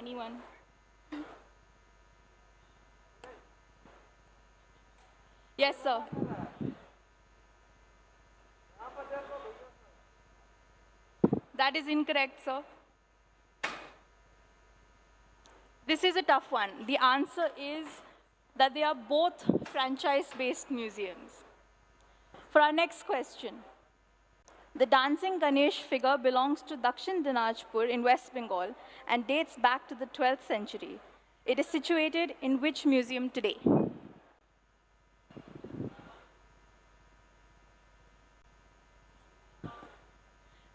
Anyone? Yes, sir. That is incorrect, sir. This is a tough one. The answer is that they are both franchise-based museums. For our next question, the dancing Ganesh figure belongs to Dakshin Dinajpur in West Bengal and dates back to the 12th century. It is situated in which museum today?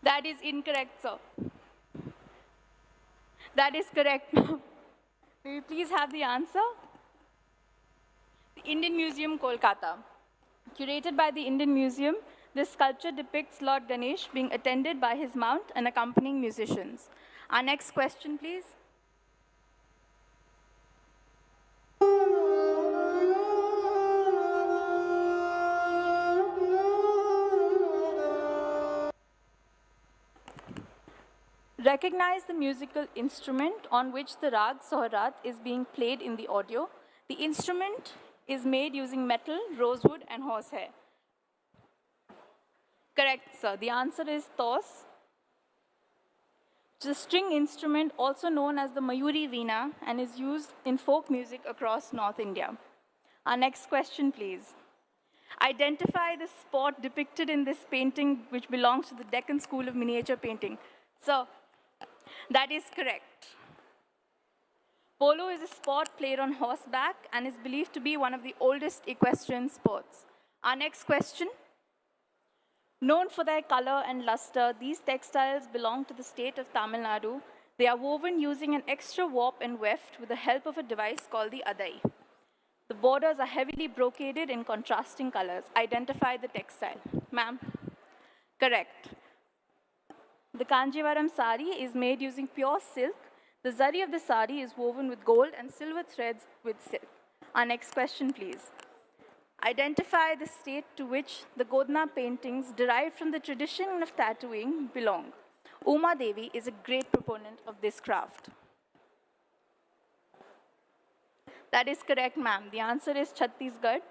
That is incorrect, sir. That is correct. May we please have the answer? The Indian Museum, Kolkata. Curated by the Indian Museum, this sculpture depicts Lord Ganesh being attended by his mount and accompanying musicians. Our next question, please. Recognize the musical instrument on which the Rag Sohrat is being played in the audio. The instrument is made using metal, rosewood, and horsehair. Correct, sir. The answer is tos. It's a string instrument also known as the Mayuri Veena and is used in folk music across North India. Our next question, please. Identify the sport depicted in this painting which belongs to the Deccan School of Miniature Painting. Sir, that is correct. Polo is a sport played on horseback and is believed to be one of the oldest equestrian sports. Our next question. Known for their color and luster, these textiles belong to the state of Tamil Nadu. They are woven using an extra warp and weft with the help of a device called the adai. The borders are heavily brocaded in contrasting colors. Identify the textile. Ma'am? Correct. The Kanjivaram sari is made using pure silk. The zari of the sari is woven with gold and silver threads with silk. Our next question, please. Identify the state to which the Godna paintings derived from the tradition of tattooing belong. Uma Devi is a great proponent of this craft. That is correct, ma'am. The answer is Chhattisgarh.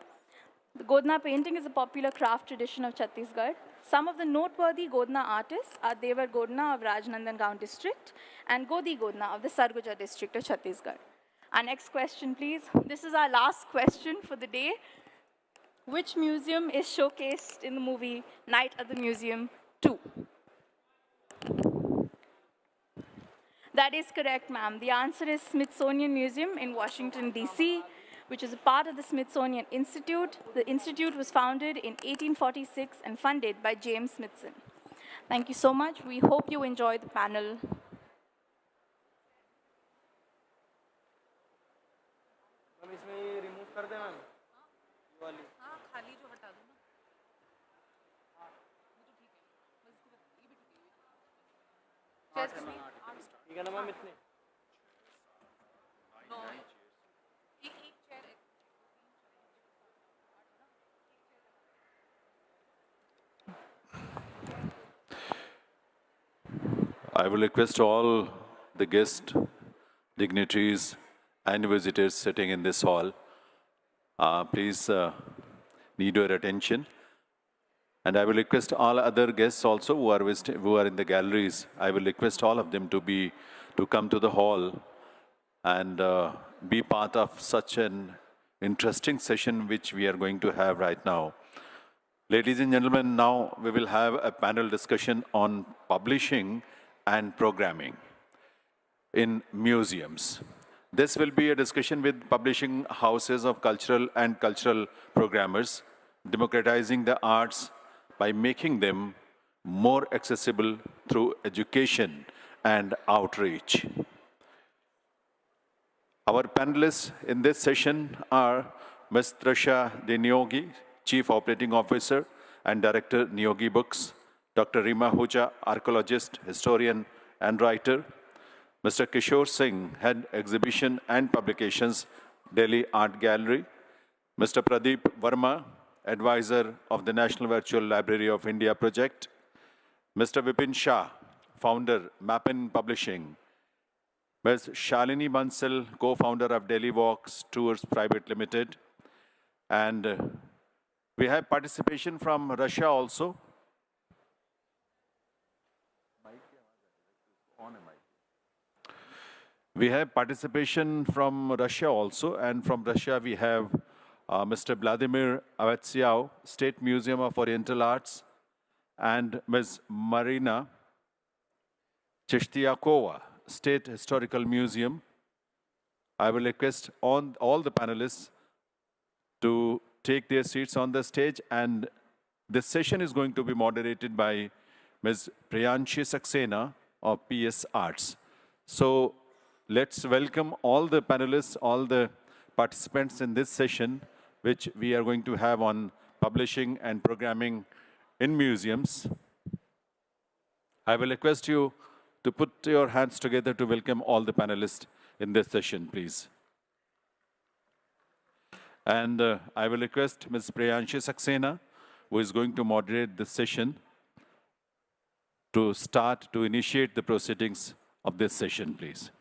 The Godna painting is a popular craft tradition of Chhattisgarh. Some of the noteworthy Godna artists are Devar Godna of Rajnandangaon district and Godi Godna of the Sarguja district of Chhattisgarh. Our next question, please. This is our last question for the day. Which museum is showcased in the movie Night at the Museum 2? That is correct, ma'am. The answer is Smithsonian Museum in Washington, D.C., which is a part of the Smithsonian Institute. The institute was founded in 1846 and funded by James Smithson. Thank you so much. We hope you enjoy the panel. I will request all the guests, dignitaries, and visitors sitting in this hall, please need your attention. And I will request all other guests also who are in the galleries. I will request all of them to come to the hall and be part of such an interesting session which we are going to have right now. Ladies and gentlemen, now we will have a panel discussion on publishing and programming in museums. This will be a discussion with publishing houses of cultural and cultural programmers, democratizing the arts by making them more accessible through education and outreach. Our panelists in this session are Ms. Trisha De Niogi, Chief Operating Officer and Director, Niogi Books, Dr. Rima Huja, archaeologist, historian, and writer, Mr. Kishore Singh, Head Exhibition and Publications, Delhi Art Gallery, Mr. Pradeep Verma, Advisor of the National Virtual Library of India Project, Mr. Vipin Shah, Founder, Mappin Publishing, Ms. Shalini Bansal, co-founder of Delhi Walks Tours Private Limited. And we have participation from Russia also. We have participation from Russia also, and from Russia we have Mr. Vladimir Avatsyov, State Museum of Oriental Arts, and Ms. Marina Chishtiakova, State Historical Museum. I will request on all the panelists to take their seats on the stage, and this session is going to be moderated by Ms. Priyanshi Saxena of PS Arts. So let's welcome all the panelists, all the participants in this session, which we are going to have on publishing and programming in museums. I will request you to put your hands together to welcome all the panelists in this session, please. And I will request Ms. Priyanshi Saxena, who is going to moderate this session, to initiate the proceedings of this session, please.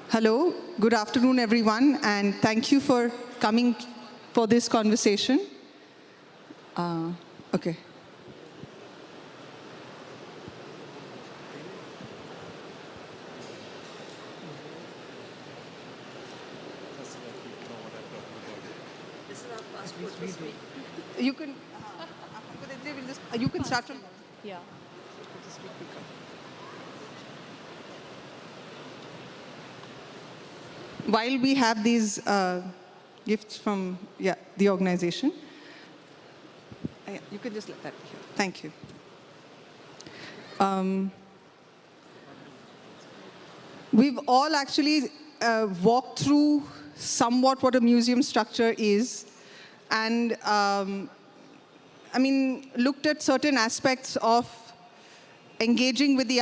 Hello, good afternoon, everyone, and thank you for coming for this conversation. Okay. You can, you can start from. Yeah. While we have these gifts from the organization, you can just let that be here. Thank you. We've all actually walked through somewhat what a museum structure is, and I mean, looked at certain aspects of engaging with the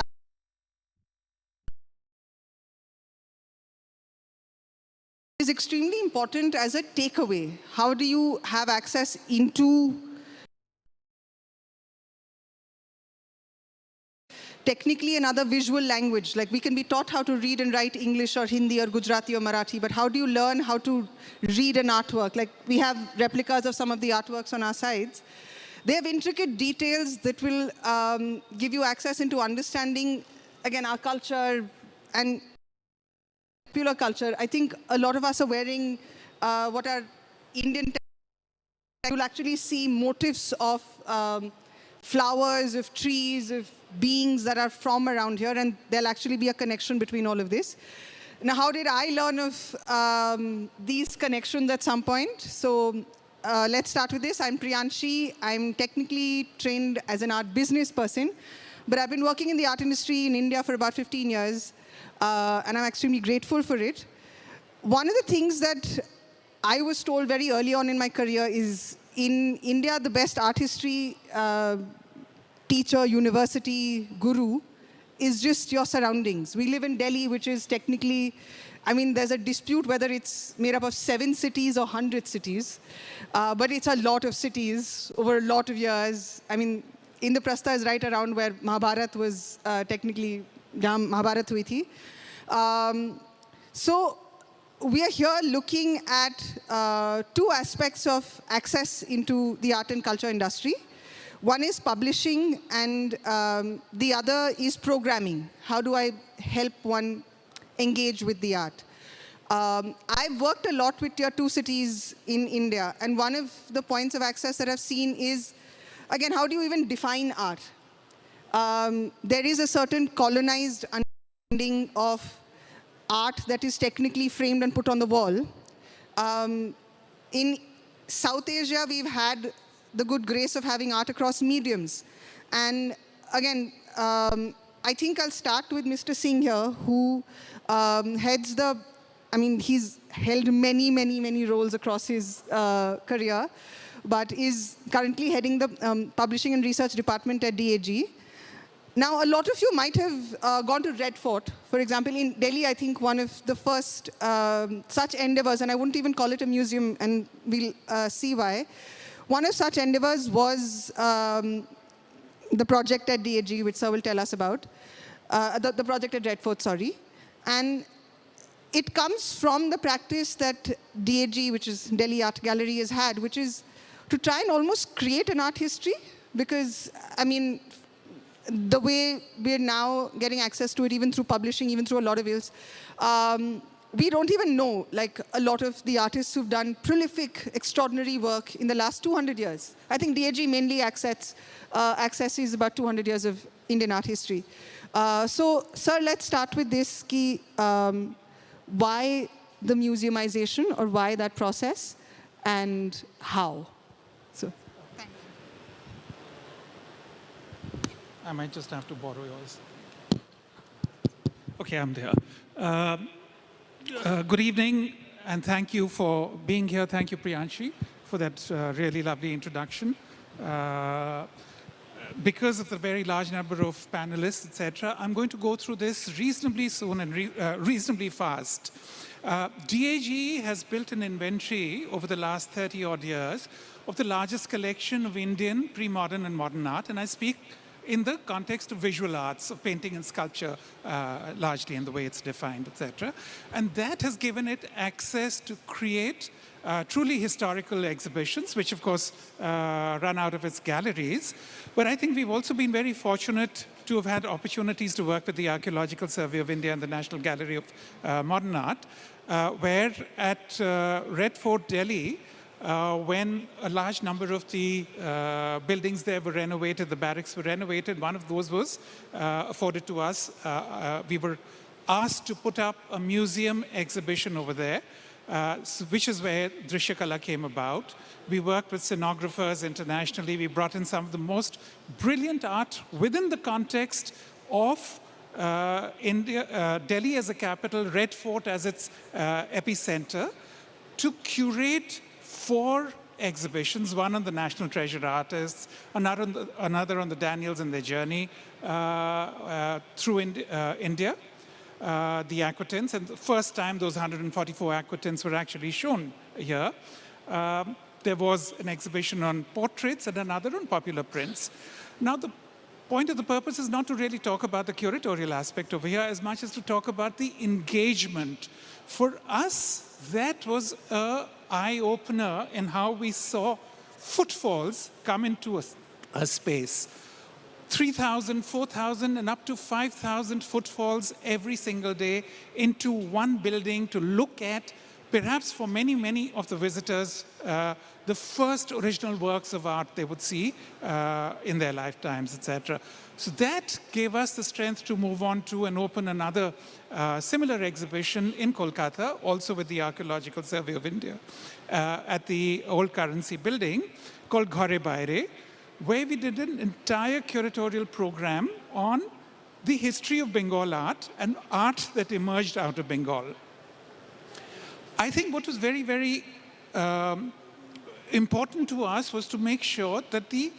is extremely important as a takeaway. How do you have access into technically another visual language? Like, we can be taught how to read and write English or Hindi or Gujarati or Marathi, but how do you learn how to read an artwork? Like, we have replicas of some of the artworks on our sides. They have intricate details that will give you access into understanding, again, our culture and popular culture. I think a lot of us are wearing what are Indian. You'll actually see motifs of flowers, of trees, of beings that are from around here, and there'll actually be a connection between all of this. Now, how did I learn of these connections at some point? So let's start with this. I'm Priyanshi. I'm technically trained as an art business person, but I've been working in the art industry in India for about 15 years, and I'm extremely grateful for it. One of the things that I was told very early on in my career is in India, the best art history teacher, university, guru is just your surroundings. We live in Delhi, which is technically, I mean, there's a dispute whether it's made up of 7 cities or 100 cities, but it's a lot of cities over a lot of years. I mean, Indraprastha is right around where Mahabharat was technically, Jam Mahabharat hui thi. So we are here looking at 2 aspects of access into the art and culture industry. One is publishing, and the other is programming. How do I help one engage with the art? I've worked a lot with tier 2 cities in India, and one of the points of access that I've seen is, again, how do you even define art? There is a certain colonized understanding of art that is technically framed and put on the wall. In South Asia, we've had the good grace of having art across mediums. And again, I think I'll start with Mr. Singh here, who heads the, I mean, he's held many roles across his career, but is currently heading the Publishing and Research Department at DAG. Now, a lot of you might have gone to Red Fort. For example, in Delhi, I think one of the first such endeavors, and I wouldn't even call it a museum, and we'll see why. One of such endeavors was the project at DAG, which Sir will tell us about, the project at Red Fort, sorry. And it comes from the practice that DAG, which is Delhi Art Gallery, has had, which is to try and almost create an art history, because, I mean, the way we're now getting access to it, even through publishing, even through a lot of ways, we don't even know, like, a lot of the artists who've done prolific, extraordinary work in the last 200 years. I think DAG mainly accesses about 200 years of Indian art history. So, sir, let's start with this key, why the museumization, or why that process, and how? So, thank you. I might just have to borrow yours. Okay, I'm there. Good evening, and thank you for being here. Thank you, Priyanshi, for that really lovely introduction. Because of the very large number of panelists, etc., I'm going to go through this reasonably soon and reasonably fast. DAG has built an inventory over the last 30-odd years of the largest collection of Indian pre-modern and modern art, and I speak in the context of visual arts, of painting and sculpture, largely in the way it's defined, etc. And that has given it access to create truly historical exhibitions, which of course run out of its galleries. But I think we've also been very fortunate to have had opportunities to work with the Archaeological Survey of India and the National Gallery of Modern Art, where at Red Fort, Delhi, when a large number of the buildings there were renovated, the barracks were renovated, one of those was afforded to us. We were asked to put up a museum exhibition over there, which is where Drishyakala came about. We worked with scenographers internationally. We brought in some of the most brilliant art within the context of India, Delhi as a capital, Red Fort as its epicenter, to curate 4 exhibitions, one on the National Treasure artists, another on the Daniels and their journey through India, the aquatints, and the first time those 144 aquatints were actually shown here. There was an exhibition on portraits and another on popular prints. Now, the point of the purpose is not to really talk about the curatorial aspect over here as much as to talk about the engagement. For us, that was an eye-opener in how we saw footfalls come into a space. 3,000, 4,000, and up to 5,000 footfalls every single day into one building to look at, perhaps for many of the visitors, the first original works of art they would see in their lifetimes, etc. So that gave us the strength to move on to and open another similar exhibition in Kolkata, also with the Archaeological Survey of India, at the Old Currency Building, called Ghare Baire, where we did an entire curatorial program on the history of Bengal art and art that emerged out of Bengal. I think what was very, very important to us was to make sure that the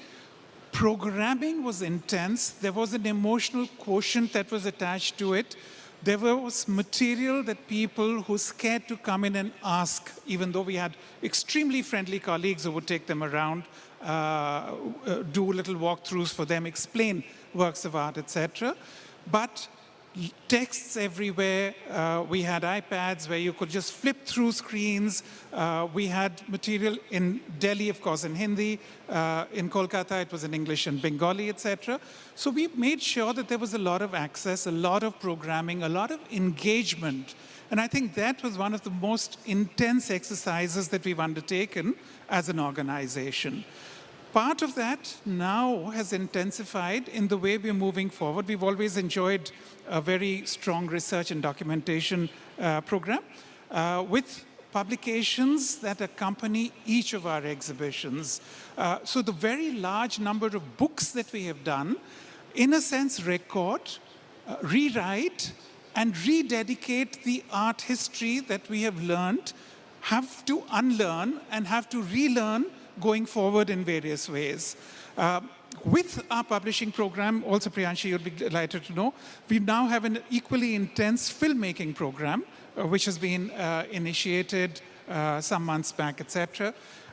programming was intense. There was an emotional quotient that was attached to it. There was material that people who were scared to come in and ask, even though we had extremely friendly colleagues who would take them around, do little walkthroughs for them, explain works of art, etc. But texts everywhere. We had iPads where you could just flip through screens. We had material in Delhi, of course, in Hindi. In Kolkata, it was in English and Bengali, etc. So we made sure that there was a lot of access, a lot of programming, a lot of engagement. And I think that was one of the most intense exercises that we've undertaken as an organization. Part of that now has intensified in the way we're moving forward. We've always enjoyed a very strong research and documentation program with publications that accompany each of our exhibitions. So the very large number of books that we have done, in a sense, record, rewrite, and rededicate the art history that we have learned, have to unlearn and have to relearn going forward in various ways. With our publishing program, also Priyanshi, you'll be delighted to know, we now have an equally intense filmmaking program, which has been initiated some months back, etc.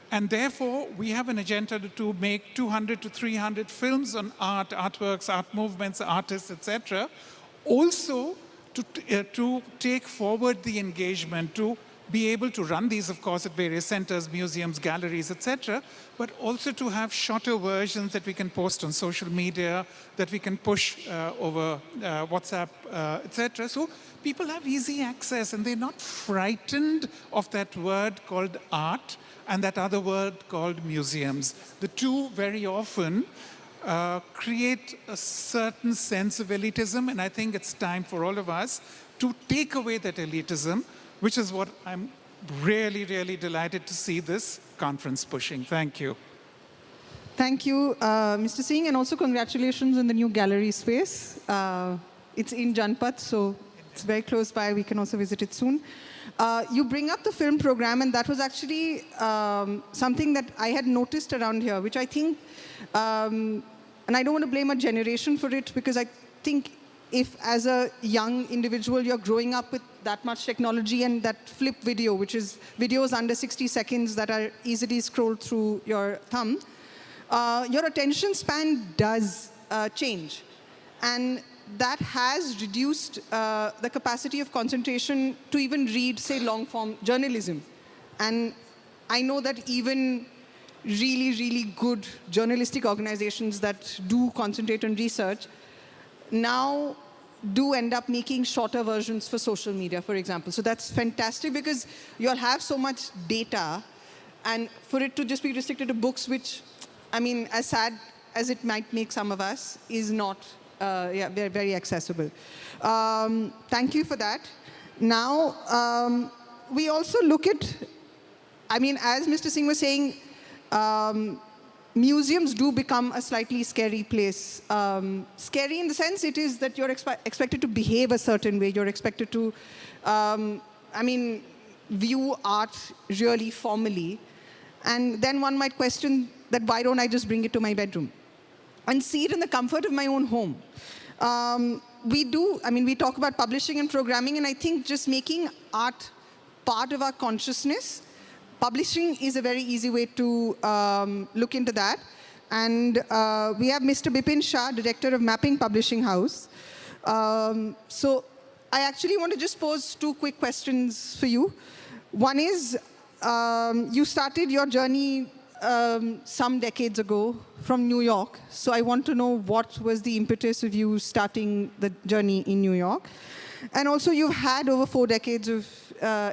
And therefore, we have an agenda to make 200 to 300 films on art, artworks, art movements, artists, etc. Also, to take forward the engagement, to be able to run these, of course, at various centers, museums, galleries, etc., but also to have shorter versions that we can post on social media, that we can push over WhatsApp, etc. So people have easy access and they're not frightened of that word called art and that other word called museums. The two very often create a certain sense of elitism, and I think it's time for all of us to take away that elitism, which is what I'm really, really delighted to see this conference pushing. Thank you. Thank you, Mr. Singh, and also congratulations on the new gallery space. It's in Janpat, so it's very close by. We can also visit it soon. You bring up the film program, and that was actually something that I had noticed around here, which I think, and I don't want to blame a generation for it, because I think if as a young individual you're growing up with that much technology and that flip video, which is videos under 60 seconds that are easily scrolled through your thumb, your attention span does change. And that has reduced the capacity of concentration to even read, say, long-form journalism. And I know that even really, really good journalistic organizations that do concentrate on research now do end up making shorter versions for social media, for example. So that's fantastic, because you'll have so much data, and for it to just be restricted to books, which, I mean, as sad as it might make some of us, is not very, very accessible. Thank you for that. Now, we also look at, I mean, as Mr. Singh was saying, museums do become a slightly scary place. Scary in the sense it is that you're expected to behave a certain way. You're expected to, view art really formally. And then one might question that, why don't I just bring it to my bedroom and see it in the comfort of my own home? We talk about publishing and programming, and I think just making art part of our consciousness, publishing is a very easy way to look into that. And we have Mr. Bipin Shah, Director of Mapping Publishing House. So I actually want to just pose two quick questions for you. One is, you started your journey some decades ago from New York. So I want to know what was the impetus of you starting the journey in New York. And also you've had over 4 decades of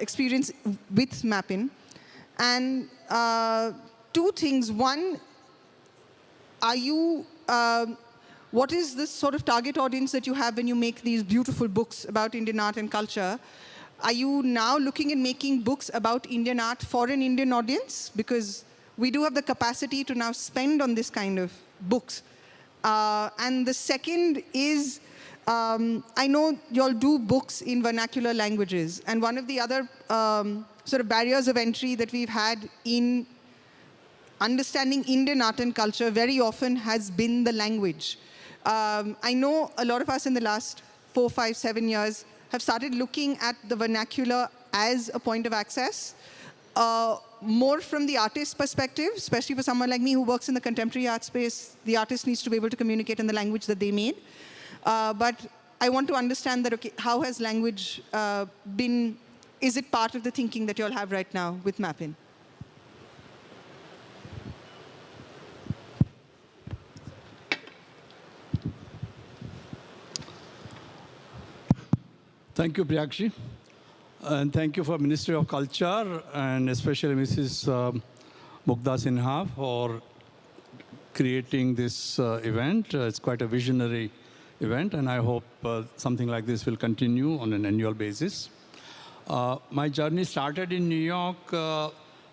experience with mapping. And two things. One, are you, what is this sort of target audience that you have when you make these beautiful books about Indian art and culture? Are you now looking at making books about Indian art for an Indian audience? Because we do have the capacity to now spend on this kind of books. And the second is, I know you all do books in vernacular languages. And one of the other sort of barriers of entry that we've had in understanding Indian art and culture very often has been the language. I know a lot of us in the last 4, 5, 7 years have started looking at the vernacular as a point of access, more from the artist's perspective, especially for someone like me who works in the contemporary art space. The artist needs to be able to communicate in the language that they made. But I want to understand that, okay, how has language been, is it part of the thinking that you all have right now with Mappin? Thank you, Priyakshi. And thank you for Ministry of Culture and especially Mrs. Mugdha Sinha for creating this event. It's quite a visionary event, and I hope something like this will continue on an annual basis. My journey started in New York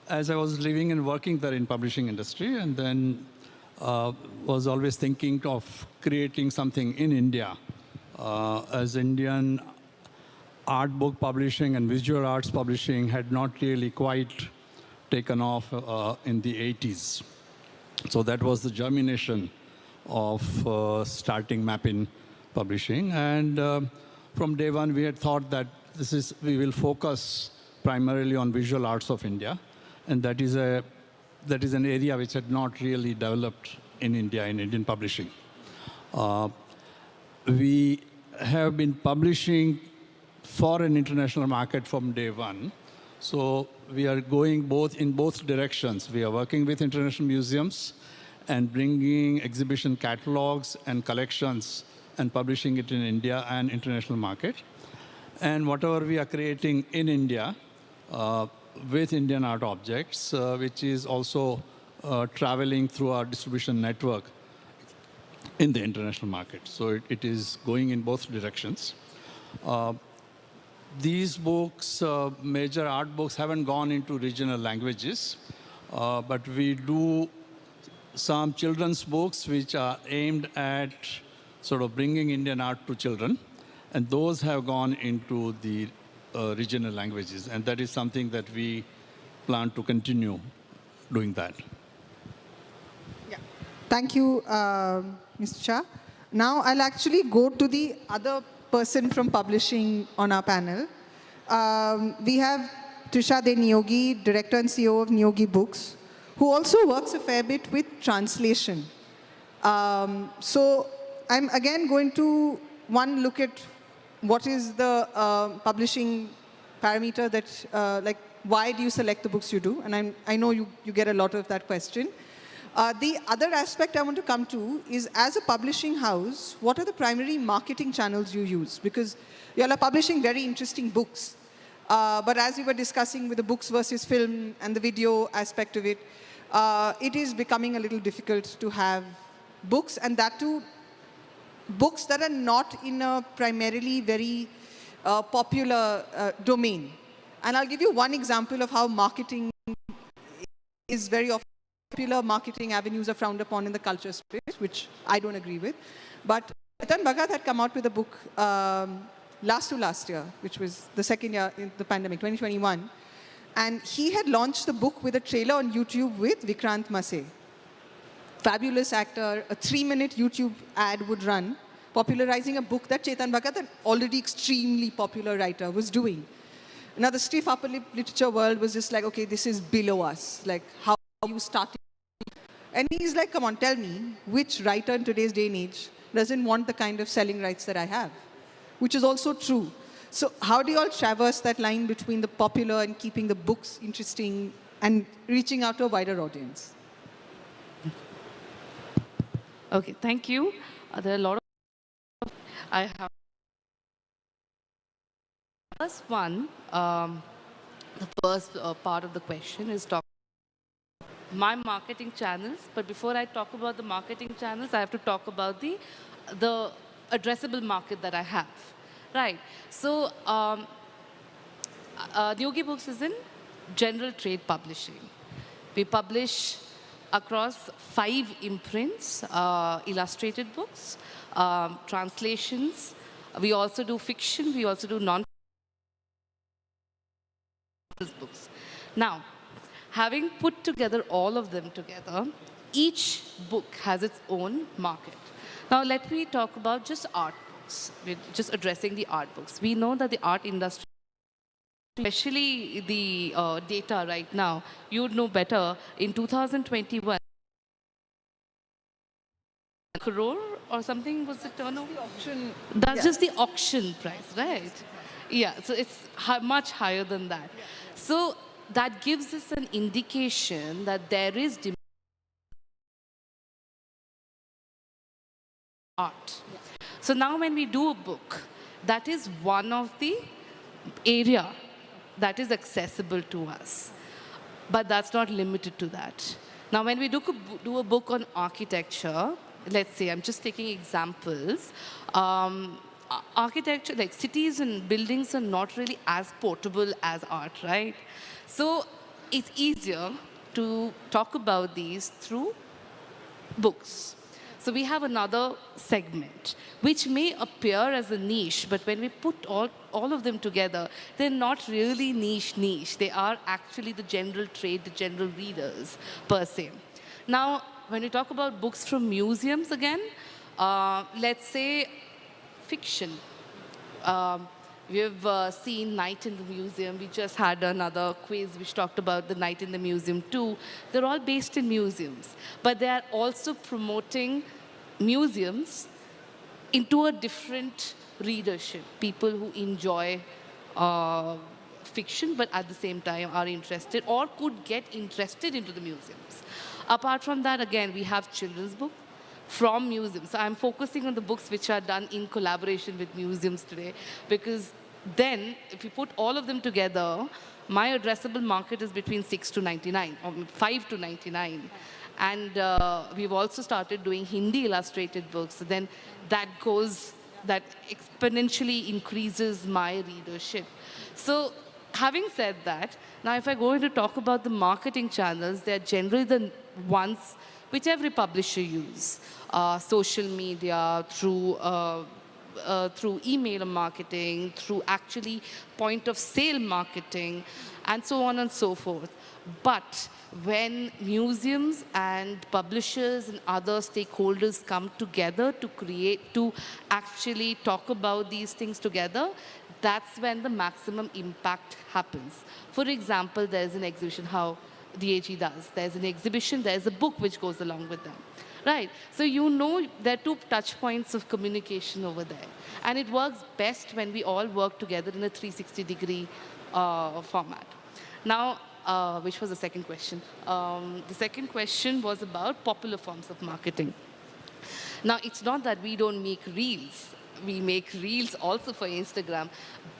as I was living and working there in publishing industry, and then was always thinking of creating something in India. As Indian art book publishing and visual arts publishing had not really quite taken off in the 80s. So that was the germination of starting Mappin Publishing. And from day one, we had thought that we will focus primarily on visual arts of India. And that is an area which had not really developed in India, in Indian publishing. We have been publishing for an international market from day one. So we are going in both directions. We are working with international museums and bringing exhibition catalogs and collections and publishing it in India and international market. And whatever we are creating in India with Indian art objects, which is also traveling through our distribution network in the international market. So it is going in both directions. These books, major art books, haven't gone into regional languages, but we do some children's books which are aimed at sort of bringing Indian art to children, and those have gone into the regional languages, and that is something that we plan to continue doing that. Yeah. Thank you, Mr. Shah. Now I'll actually go to the other person from publishing on our panel. We have Trisha De Niyogi, Director and CEO of Niyogi Books, who also works a fair bit with translation. So I'm again going to, look at what is the publishing parameter that, like, why do you select the books you do? And I know you get a lot of that question. The other aspect I want to come to is, as a publishing house, what are the primary marketing channels you use? Because you all are publishing very interesting books. But as we were discussing with the books versus film and the video aspect of it, it is becoming a little difficult to have books, and that too, books that are not in a primarily very popular domain. And I'll give you one example of how marketing is very often. Popular marketing avenues are frowned upon in the culture space, which I don't agree with. But Chetan Bhagat had come out with a book last year, which was the second year in the pandemic, 2021. And he had launched the book with a trailer on YouTube with Vikrant Massey. Fabulous actor, a 3-minute YouTube ad would run, popularizing a book that Chetan Bhagat, an already extremely popular writer, was doing. Now, the stiff upper lip literature world was just like, okay, this is below us. Like, how you started. And he's like, come on, tell me, which writer in today's day and age doesn't want the kind of selling rights that I have? Which is also true. So how do you all traverse that line between the popular and keeping the books interesting and reaching out to a wider audience? Okay, thank you. There are a lot of... I have... First one, the first part of the question is talking my marketing channels. But before I talk about the marketing channels, I have to talk about the addressable market that I have. Right. So Yogi Books is in general trade publishing. We publish across 5 imprints, illustrated books, translations. We also do fiction. We also do non books. Now, having put together all of them together, each book has its own market. Now, let me talk about just art books. We're just addressing the art books. We know that the art industry, especially the data right now, you would know better. In 2021, crore or something was the turnover? The auction. That's just the auction price, right? Yeah, so it's much higher than that. So that gives us an indication that there is demand for art. So now when we do a book, that is one of the area that is accessible to us. But that's not limited to that. Now, when we do a book on architecture, let's say, I'm just taking examples, architecture, like cities and buildings are not really as portable as art, right? So it's easier to talk about these through books. So we have another segment, which may appear as a niche, but when we put all of them together, they're not really niche. They are actually the general trade, the general readers, per se. Now, when we talk about books from museums again, let's say fiction. We've seen Night in the Museum. We just had another quiz which talked about the Night in the Museum too. They're all based in museums, but they are also promoting museums into a different readership, people who enjoy fiction but at the same time are interested or could get interested into the museums. Apart from that, again, we have children's books from museums. So I'm focusing on the books which are done in collaboration with museums today, because then if you put all of them together, my addressable market is between 6 to 99 or 5 to 99. And we've also started doing Hindi illustrated books. So then that exponentially increases my readership. So having said that, now if I go in to talk about the marketing channels, they're generally the ones which every publisher use. Social media, through email marketing, through actually point of sale marketing, and so on and so forth. But when museums and publishers and other stakeholders come together to actually talk about these things together, that's when the maximum impact happens. For example, there's an exhibition, how DAG does. There's an exhibition, there's a book which goes along with them. Right, so you know there are 2 touch points of communication over there. And it works best when we all work together in a 360-degree format. Now, which was the second question? The second question was about popular forms of marketing. Now, it's not that we don't make reels. We make reels also for Instagram,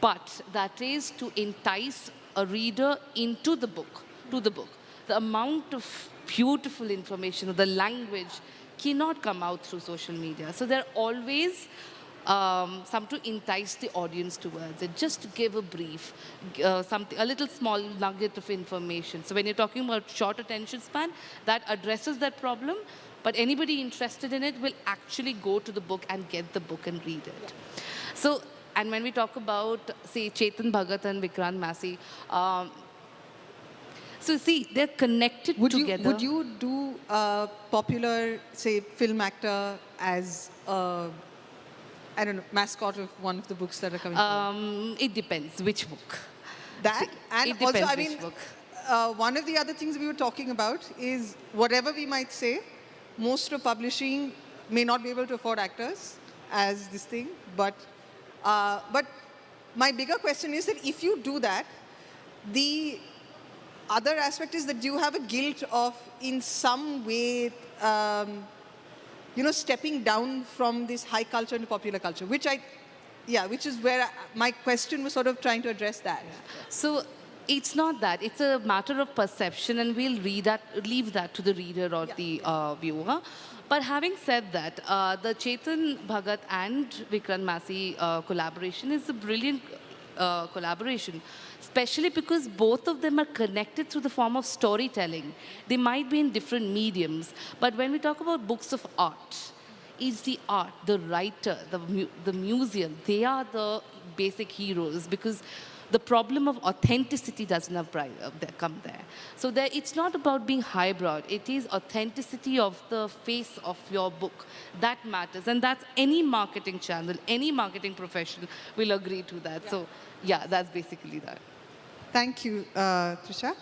but that is to entice a reader into the book, to the book. The amount of beautiful information, the language cannot come out through social media. So there are always some to entice the audience towards it, just to give a brief, a little small nugget of information. So when you're talking about short attention span, that addresses that problem, but anybody interested in it will actually go to the book and get the book and read it. So, and when we talk about, say, Chetan Bhagat and Vikrant Massey, so see, they're connected together. Would you do a popular, say, film actor as a, I don't know, mascot of one of the books that are coming? It depends which book. That, and it depends also, I which mean, book. one of the other things we were talking about is whatever we might say, most of publishing may not be able to afford actors as this thing, but my bigger question is that if you do that, the other aspect is that you have a guilt of, in some way, stepping down from this high culture into popular culture, which is where my question was sort of trying to address that. So It's not that. It's a matter of perception, and we'll leave that to the reader or the viewer. But having said that, the Chetan Bhagat and Vikrant Massey collaboration is a brilliant collaboration, especially because both of them are connected through the form of storytelling. They might be in different mediums, but when we talk about books of art, it's the art, the writer, the museum. They are the basic heroes because the problem of authenticity doesn't have come there. So it's not about being highbrow. It is authenticity of the face of your book. That matters. And that's any marketing channel, any marketing professional will agree to that. Yeah. So yeah, that's basically that. Thank you, Trisha.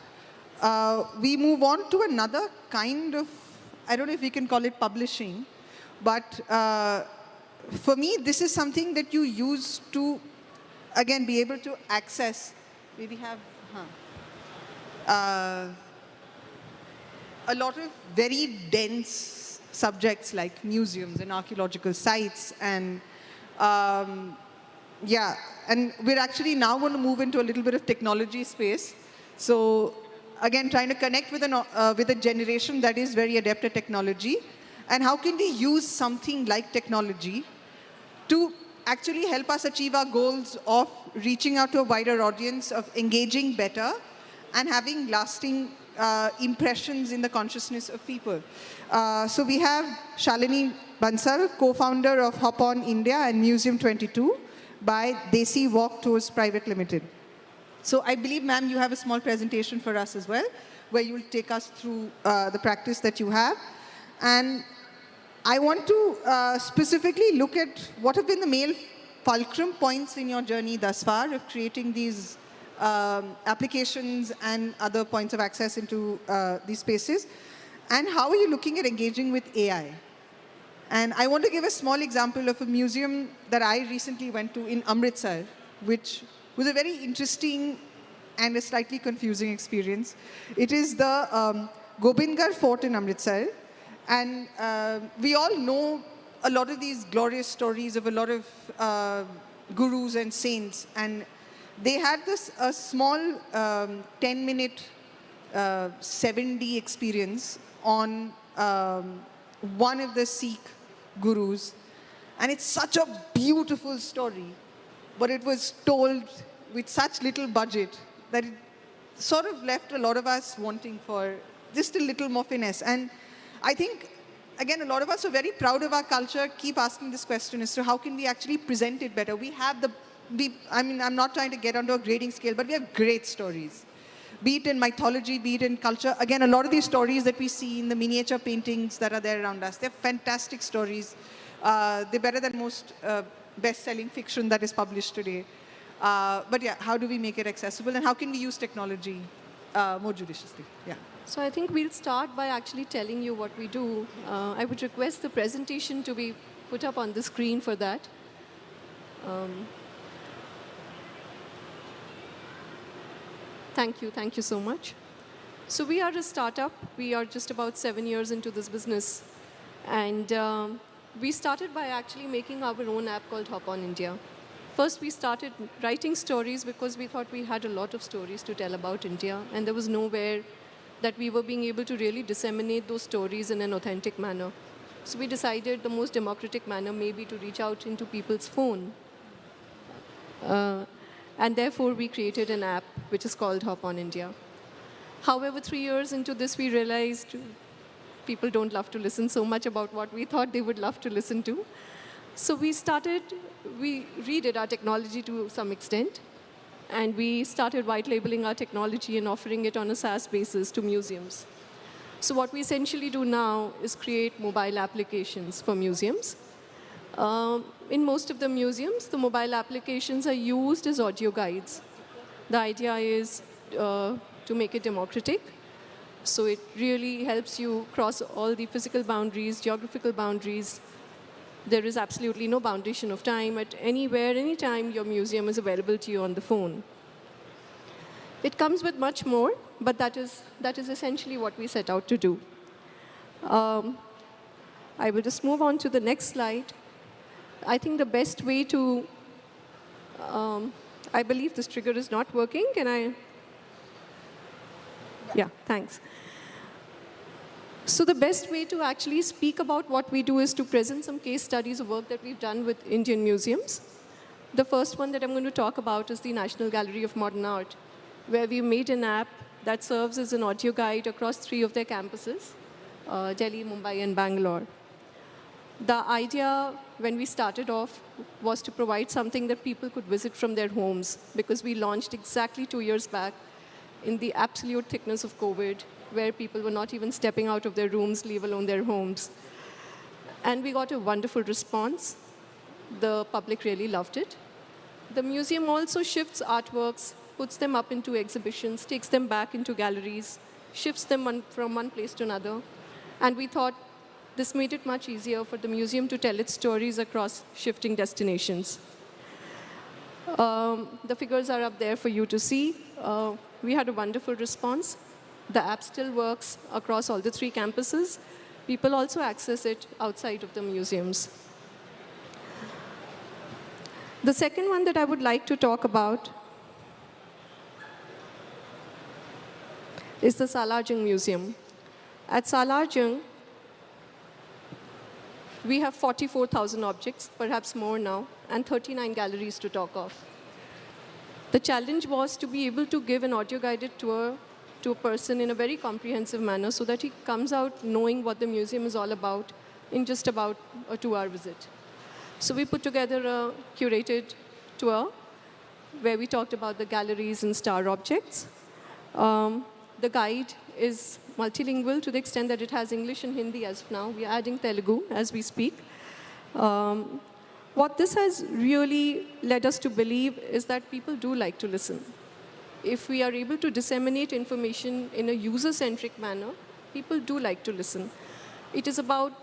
We move on to another kind of, I don't know if we can call it publishing, but for me, this is something that you use to, again, be able to access, maybe have a lot of very dense subjects like museums and archaeological sites. And yeah, and we're actually now going to move into a little bit of technology space. So again, trying to connect with a generation that is very adept at technology. And how can we use something like technology to actually help us achieve our goals of reaching out to a wider audience, of engaging better, and having lasting impressions in the consciousness of people. So we have Shalini Bansal, co-founder of Hop On India and Museum 22 by Desi Walk Tours Private Limited. So I believe, ma'am, you have a small presentation for us as well, where you'll take us through the practice that you have. And I want to specifically look at what have been the main fulcrum points in your journey thus far of creating these applications and other points of access into these spaces. And how are you looking at engaging with AI? And I want to give a small example of a museum that I recently went to in Amritsar, which was a very interesting and a slightly confusing experience. It is the Gobindgarh Fort in Amritsar. And we all know a lot of these glorious stories of a lot of gurus and saints. And they had a small 10-minute 7D experience on one of the Sikh gurus. And it's such a beautiful story, but it was told with such little budget that it sort of left a lot of us wanting for just a little more finesse. And I think, again, a lot of us are very proud of our culture, keep asking this question as to how can we actually present it better. We have I mean, I'm not trying to get onto a grading scale, but we have great stories. Be it in mythology, be it in culture. Again, a lot of these stories that we see in the miniature paintings that are there around us, they're fantastic stories. They're better than most best-selling fiction that is published today. But yeah, how do we make it accessible? And how can we use technology more judiciously? Yeah. So I think we'll start by actually telling you what we do. I would request the presentation to be put up on the screen for that. Thank you so much. So we are a startup. We are just about 7 years into this business. And we started by actually making our own app called Hop On India. First, we started writing stories because we thought we had a lot of stories to tell about India, and there was nowhere that we were being able to really disseminate those stories in an authentic manner. So we decided the most democratic manner may be to reach out into people's phone. And therefore, we created an app which is called Hop On India. However, 3 years into this, we realized people don't love to listen so much about what we thought they would love to listen to. So we redid our technology to some extent. And we started white labeling our technology and offering it on a SaaS basis to museums. So what we essentially do now is create mobile applications for museums. In most of the museums, the mobile applications are used as audio guides. The idea is to make it democratic. So it really helps you cross all the physical boundaries, geographical boundaries. There is absolutely no boundation of time. At anywhere, anytime, your museum is available to you on the phone. It comes with much more, but that is essentially what we set out to do. I will just move on to the next slide. I think the best way to, I believe this trigger is not working. Can I? Yeah, thanks. So the best way to actually speak about what we do is to present some case studies of work that we've done with Indian museums. The first one that I'm going to talk about is the National Gallery of Modern Art, where we made an app that serves as an audio guide across 3 of their campuses, Delhi, Mumbai, and Bangalore. The idea when we started off was to provide something that people could visit from their homes, because we launched exactly 2 years back in the absolute thickness of COVID, where people were not even stepping out of their rooms, leave alone their homes. And we got a wonderful response. The public really loved it. The museum also shifts artworks, puts them up into exhibitions, takes them back into galleries, shifts them from one place to another. And we thought this made it much easier for the museum to tell its stories across shifting destinations. The figures are up there for you to see. We had a wonderful response. The app still works across all the 3 campuses. People also access it outside of the museums. The second one that I would like to talk about is the Salarjung Museum. At Salarjung, we have 44,000 objects, perhaps more now, and 39 galleries to talk of. The challenge was to be able to give an audio-guided tour to a person in a very comprehensive manner so that he comes out knowing what the museum is all about in just about a 2-hour visit. So we put together a curated tour where we talked about the galleries and star objects. The guide is multilingual to the extent that it has English and Hindi as of now. We are adding Telugu as we speak. What this has really led us to believe is that people do like to listen. If we are able to disseminate information in a user-centric manner, people do like to listen. It is about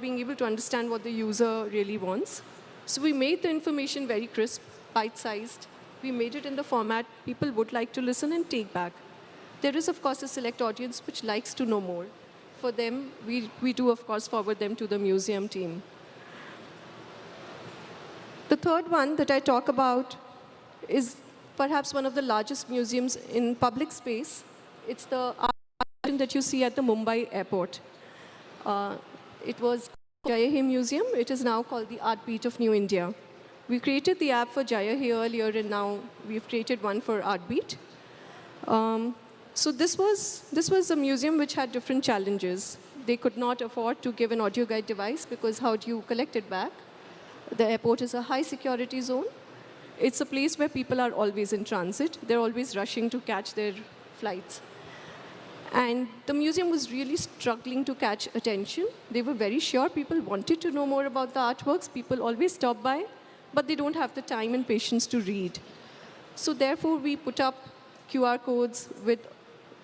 being able to understand what the user really wants. So we made the information very crisp, bite-sized. We made it in the format people would like to listen and take back. There is, of course, a select audience which likes to know more. For them, we do, of course, forward them to the museum team. The third one that I talk about is perhaps one of the largest museums in public space. It's the art that you see at the Mumbai airport. It was Jaya He Museum. It is now called the Art Beat of New India. We created the app for Jaya He earlier, and now we've created one for Art Beat. So this was a museum which had different challenges. They could not afford to give an audio guide device because how do you collect it back? The airport is a high security zone. It's a place where people are always in transit. They're always rushing to catch their flights. And the museum was really struggling to catch attention. They were very sure people wanted to know more about the artworks. People always stop by, but they don't have the time and patience to read. So therefore, we put up QR codes with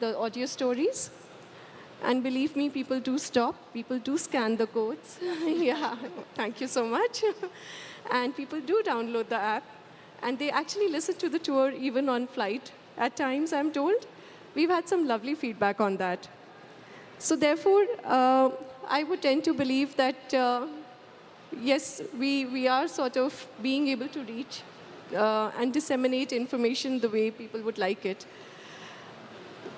the audio stories. And believe me, people do stop. People do scan the codes. Yeah, thank you so much. And people do download the app. And they actually listen to the tour even on flight at times, I'm told. We've had some lovely feedback on that. So therefore, I would tend to believe that, yes, we are sort of being able to reach and disseminate information the way people would like it.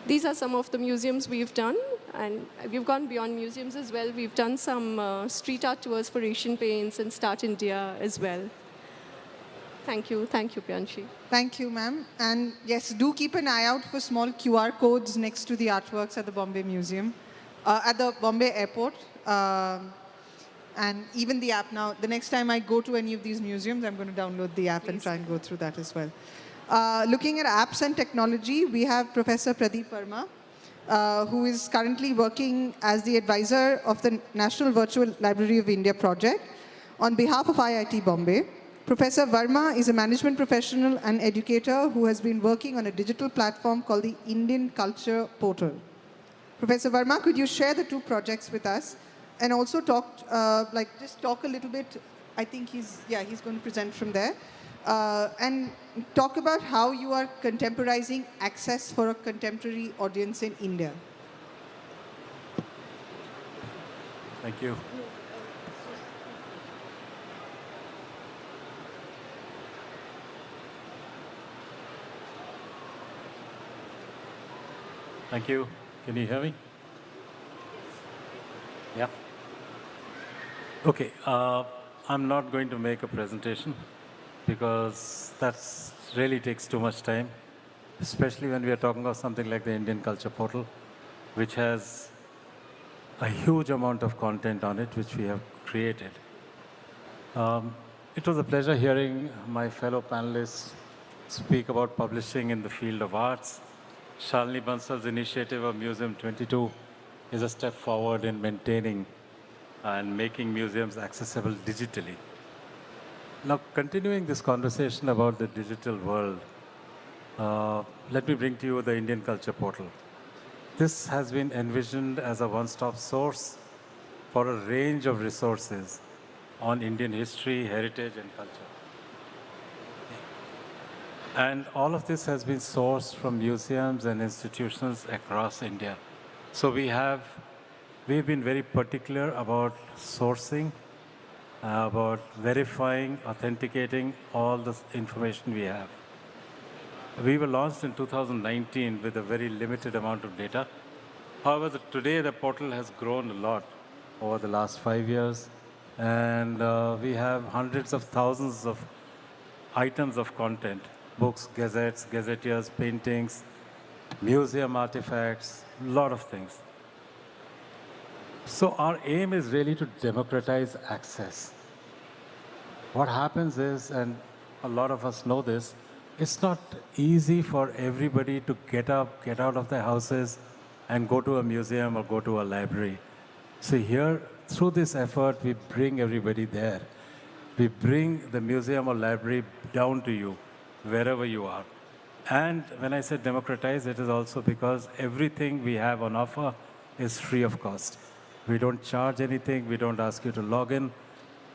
These are some of the museums we've done, and we've gone beyond museums as well. We've done some street art tours for Asian Paints and Start India as well. Thank you, Pianchi. Thank you, ma'am. And yes, do keep an eye out for small QR codes next to the artworks at the Bombay Museum, at the Bombay Airport, and even the app now. The next time I go to any of these museums, I'm going to download the app and try and go through that as well. Looking at apps and technology, we have Professor Pradeep Verma, who is currently working as the advisor of the National Virtual Library of India project on behalf of IIT Bombay. Professor Verma is a management professional and educator who has been working on a digital platform called the Indian Culture Portal. Professor Verma, could you share the 2 projects with us and also talk, just talk a little bit. I think he's going to present from there. And talk about how you are contemporizing access for a contemporary audience in India. Thank you. Thank you. Can you hear me? Yeah. Okay. I'm not going to make a presentation because that really takes too much time, especially when we are talking about something like the Indian Culture Portal, which has a huge amount of content on it, which we have created. It was a pleasure hearing my fellow panelists speak about publishing in the field of arts. Shalini Bansal's initiative of Museum 22 is a step forward in maintaining and making museums accessible digitally. Now, continuing this conversation about the digital world, let me bring to you the Indian Culture Portal. This has been envisioned as a one-stop source for a range of resources on Indian history, heritage, and culture. And all of this has been sourced from museums and institutions across India. So we've been very particular about sourcing, about verifying, authenticating all the information we have. We were launched in 2019 with a very limited amount of data. However, today the portal has grown a lot over the last 5 years, and we have hundreds of thousands of items of content, books, gazettes, gazetteers, paintings, museum artifacts, a lot of things. So our aim is really to democratize access. What happens is, and a lot of us know this, it's not easy for everybody to get up, get out of their houses, and go to a museum or go to a library. So here, through this effort, we bring everybody there. We bring the museum or library down to you, wherever you are. And when I said democratize, it is also because everything we have on offer is free of cost. We don't charge anything, we don't ask you to log in.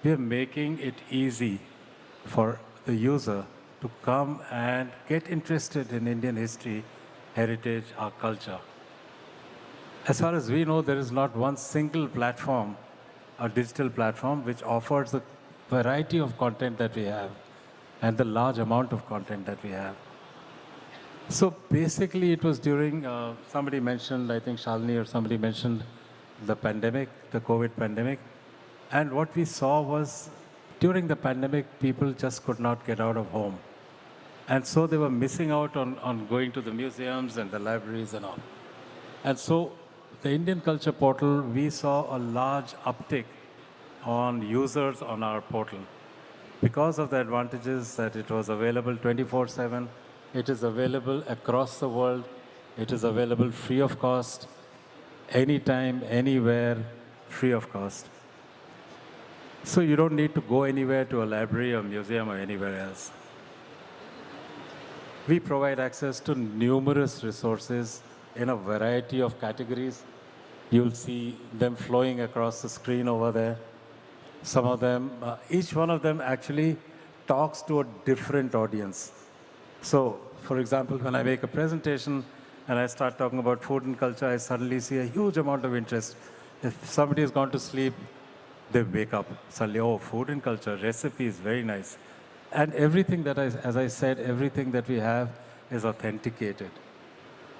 We are making it easy for the user to come and get interested in Indian history, heritage, our culture. As far as we know, there is not one single platform, a digital platform, which offers the variety of content that we have and the large amount of content that we have. So basically, it was during, somebody mentioned, I think Shalini or somebody mentioned the pandemic, the COVID pandemic. And what we saw was during the pandemic, people just could not get out of home. And so they were missing out on going to the museums and the libraries and all. And so the Indian Culture Portal, we saw a large uptick on users on our portal. Because of the advantages that it was available 24/7, it is available across the world, it is available free of cost, anytime, anywhere, free of cost. So you don't need to go anywhere to a library or museum or anywhere else. We provide access to numerous resources in a variety of categories. You'll see them flowing across the screen over there. Some of them, each one of them actually talks to a different audience. So, for example, when I make a presentation and I start talking about food and culture, I suddenly see a huge amount of interest. If somebody has gone to sleep, they wake up suddenly, oh, food and culture, recipes, very nice. And everything that as I said, everything that we have is authenticated.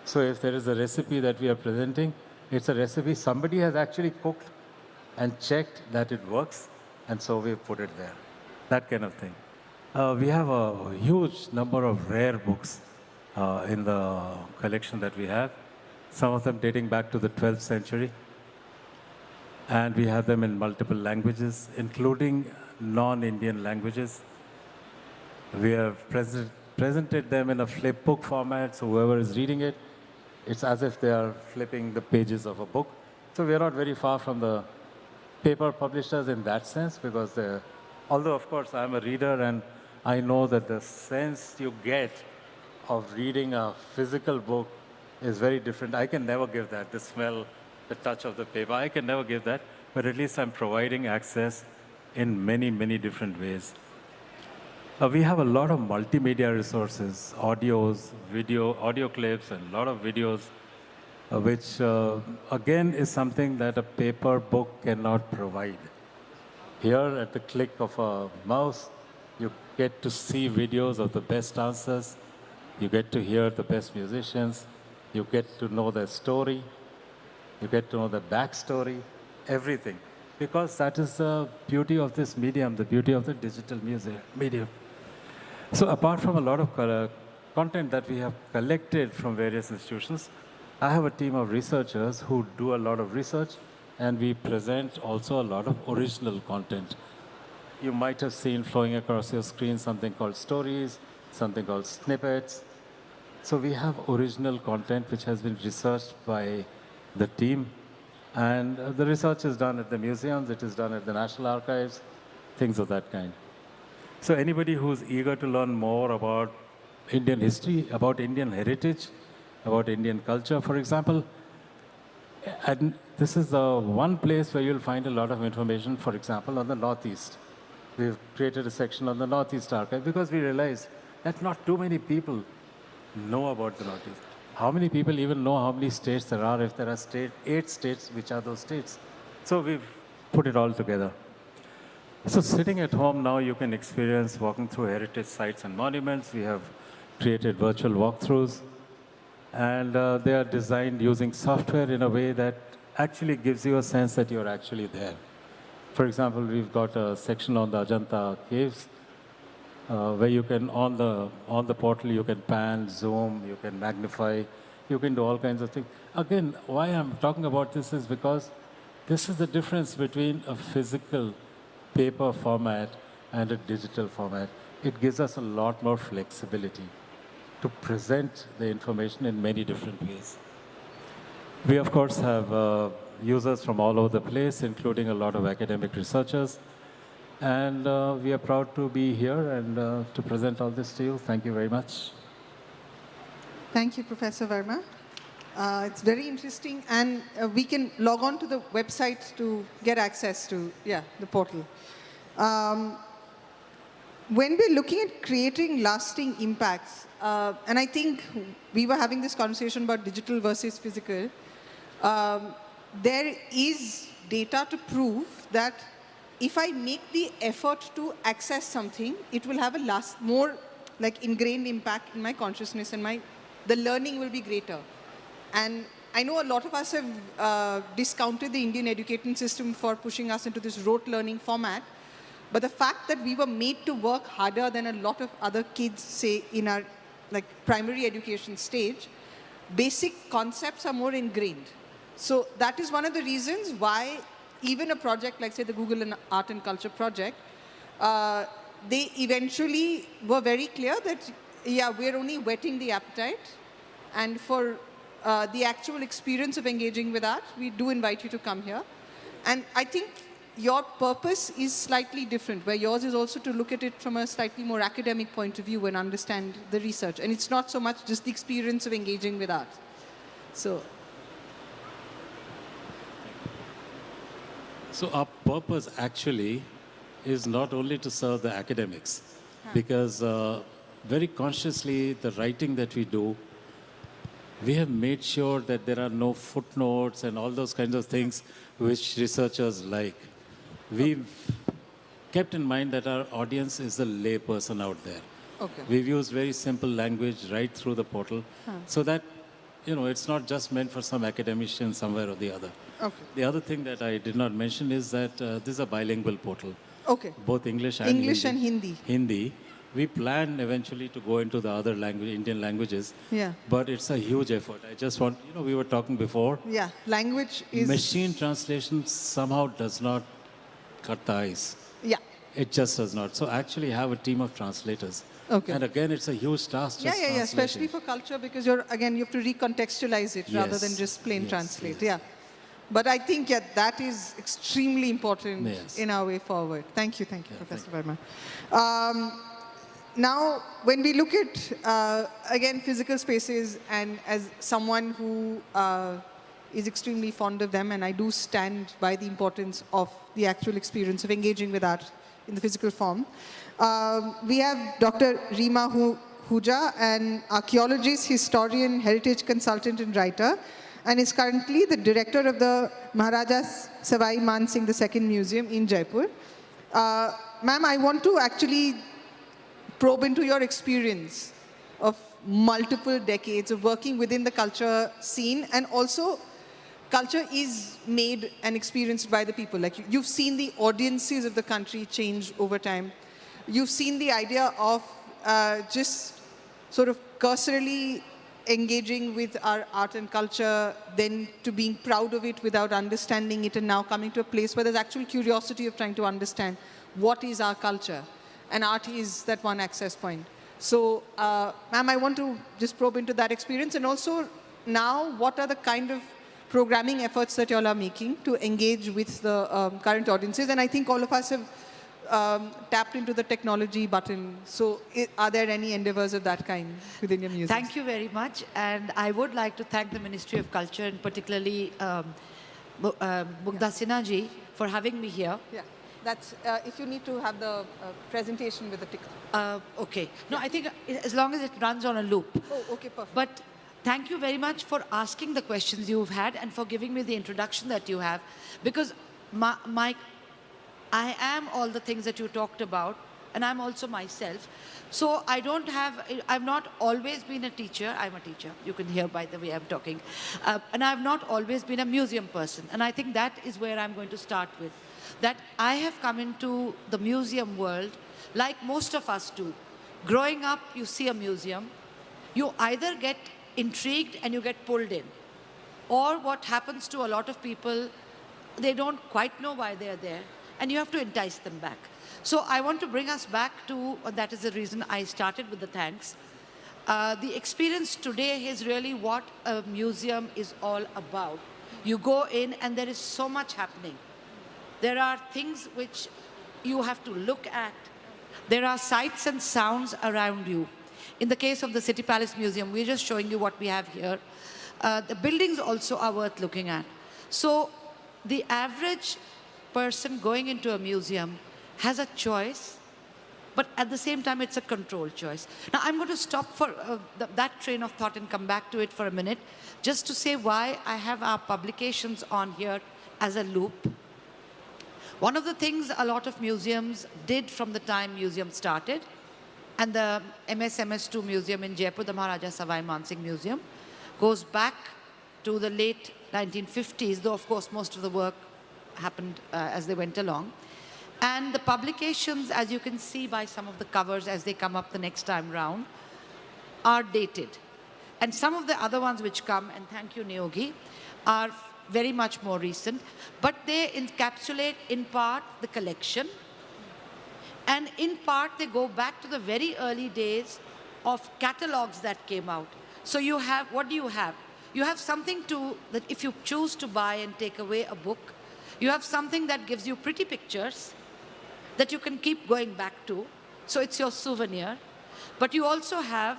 So if there is a recipe that we are presenting, it's a recipe somebody has actually cooked and checked that it works, and so we put it there. That kind of thing. We have a huge number of rare books in the collection that we have, some of them dating back to the 12th century. And we have them in multiple languages, including non-Indian languages. We have presented them in a flip book format, so whoever is reading it, it's as if they are flipping the pages of a book. So we are not very far from the paper publishers in that sense, because although of course I'm a reader and I know that the sense you get of reading a physical book is very different. I can never give that, the smell, the touch of the paper, I can never give that, but at least I'm providing access in many, many different ways. We have a lot of multimedia resources, audios, audio clips, and a lot of videos, which again is something that a paper book cannot provide. Here, at the click of a mouse, you get to see videos of the best dancers, you get to hear the best musicians, You get to know their story. You get to know the backstory, everything. Because that is the beauty of this medium, the beauty of the digital medium. So apart from a lot of content that we have collected from various institutions, I have a team of researchers who do a lot of research, and we present also a lot of original content. You might have seen flowing across your screen something called stories, something called snippets. So we have original content which has been researched by the team. And the research is done at the museums, it is done at the National Archives, things of that kind. So anybody who's eager to learn more about Indian history, about Indian heritage, about Indian culture, for example, and this is the one place where you'll find a lot of information, for example, on the Northeast. We've created a section on the Northeast Archive because we realized that not too many people know about the Northeast. How many people even know how many states there are? If there are 8 states, which are those states? So we've put it all together. So sitting at home now, you can experience walking through heritage sites and monuments. We have created virtual walkthroughs. And they are designed using software in a way that actually gives you a sense that you're actually there. For example, we've got a section on the Ajanta caves where you can, on the portal, you can pan, zoom, you can magnify, you can do all kinds of things. Again, why I'm talking about this is because this is the difference between a physical paper format and a digital format. It gives us a lot more flexibility to present the information in many different ways. We, of course, have users from all over the place, including a lot of academic researchers. And we are proud to be here and to present all this to you. Thank you very much. Thank you, Professor Verma. It's very interesting, and we can log on to the website to get access to, the portal. When we're looking at creating lasting impacts, and I think we were having this conversation about digital versus physical, there is data to prove that if I make the effort to access something, it will have a more like ingrained impact in my consciousness, and the learning will be greater. And I know a lot of us have discounted the Indian education system for pushing us into this rote learning format. But the fact that we were made to work harder than a lot of other kids, say, in our primary education stage, basic concepts are more ingrained. So that is one of the reasons why even a project like, say, the Google Art and Culture project, they eventually were very clear that, we're only whetting the appetite. And for the actual experience of engaging with art, we do invite you to come here. And I think your purpose is slightly different, where yours is also to look at it from a slightly more academic point of view and understand the research. And it's not so much just the experience of engaging with art. So our purpose actually is not only to serve the academics, because very consciously the writing that we do, we have made sure that there are no footnotes and all those kinds of things which researchers like. We've kept in mind that our audience is the lay person out there. Okay. We've used very simple language right through the portal so that, it's not just meant for some academician somewhere or the other. Okay. The other thing that I did not mention is that this is a bilingual portal. Okay. Both English and English Hindi. and Hindi. Hindi. We plan eventually to go into the other Indian languages. Yeah. But it's a huge effort. I just want, we were talking before. Yeah, language is... Machine translation somehow does not cut the ice. Yeah. It just does not. So actually have a team of translators. Okay. And again, it's a huge task. Yeah, especially for culture, because you have to recontextualize it rather than just plain translate. Yes. Yeah. But I think, that is extremely important in our way forward. Thank you, Professor Verma. Now, when we look at, again, physical spaces, and as someone who is extremely fond of them, and I do stand by the importance of the actual experience of engaging with art in the physical form, we have Dr. Rima Huja, an archaeologist, historian, heritage consultant, and writer, and is currently the director of the Maharaja Savai Man Singh II Museum in Jaipur. Ma'am, I want to actually probe into your experience of multiple decades of working within the culture scene, and also culture is made and experienced by the people. Like you've seen the audiences of the country change over time. You've seen the idea of just sort of cursorily engaging with our art and culture, then to being proud of it without understanding it, and now coming to a place where there's actual curiosity of trying to understand what is our culture. And art is that one access point. So, ma'am, I want to just probe into that experience, and also now what are the kind of programming efforts that you all are making to engage with the current audiences? And I think all of us have tapped into the technology button. So are there any endeavors of that kind within your museum? Thank you very much. And I would like to thank the Ministry of Culture, and particularly Mugdha Sinha ji, for having me here. Yeah, that's, if you need to have the presentation with the ticker. Okay. No, I think as long as it runs on a loop. Oh, okay, perfect. But thank you very much for asking the questions you've had and for giving me the introduction that you have. Because I am all the things that you talked about, and I'm also myself. So I've not always been a teacher. I'm a teacher. You can hear by the way I'm talking. And I've not always been a museum person. And I think that is where I'm going to start with. That I have come into the museum world like most of us do. Growing up, you see a museum. You either get intrigued and you get pulled in. Or what happens to a lot of people, they don't quite know why they're there, and you have to entice them back. So I want to bring us back to, that is the reason I started with the thanks. The experience today is really what a museum is all about. You go in and there is so much happening. There are things which you have to look at. There are sights and sounds around you. In the case of the City Palace Museum, we're just showing you what we have here. The buildings also are worth looking at. So the average person going into a museum has a choice, but at the same time, it's a controlled choice. Now, I'm going to stop for that train of thought and come back to it for a minute, just to say why I have our publications on here as a loop. One of the things a lot of museums did from the time museum started, and the MS-MS2 Museum in Jaipur, the Maharaja Savai Man Singh Museum, goes back to the late 1950s, though of course most of the work happened as they went along. And the publications, as you can see by some of the covers as they come up the next time round, are dated. And some of the other ones which come, and thank you Neogi, are very much more recent, but they encapsulate in part the collection, and in part they go back to the very early days of catalogs that came out. So you have, what do you have? You have something that if you choose to buy and take away a book, you have something that gives you pretty pictures that you can keep going back to. So it's your souvenir. But you also have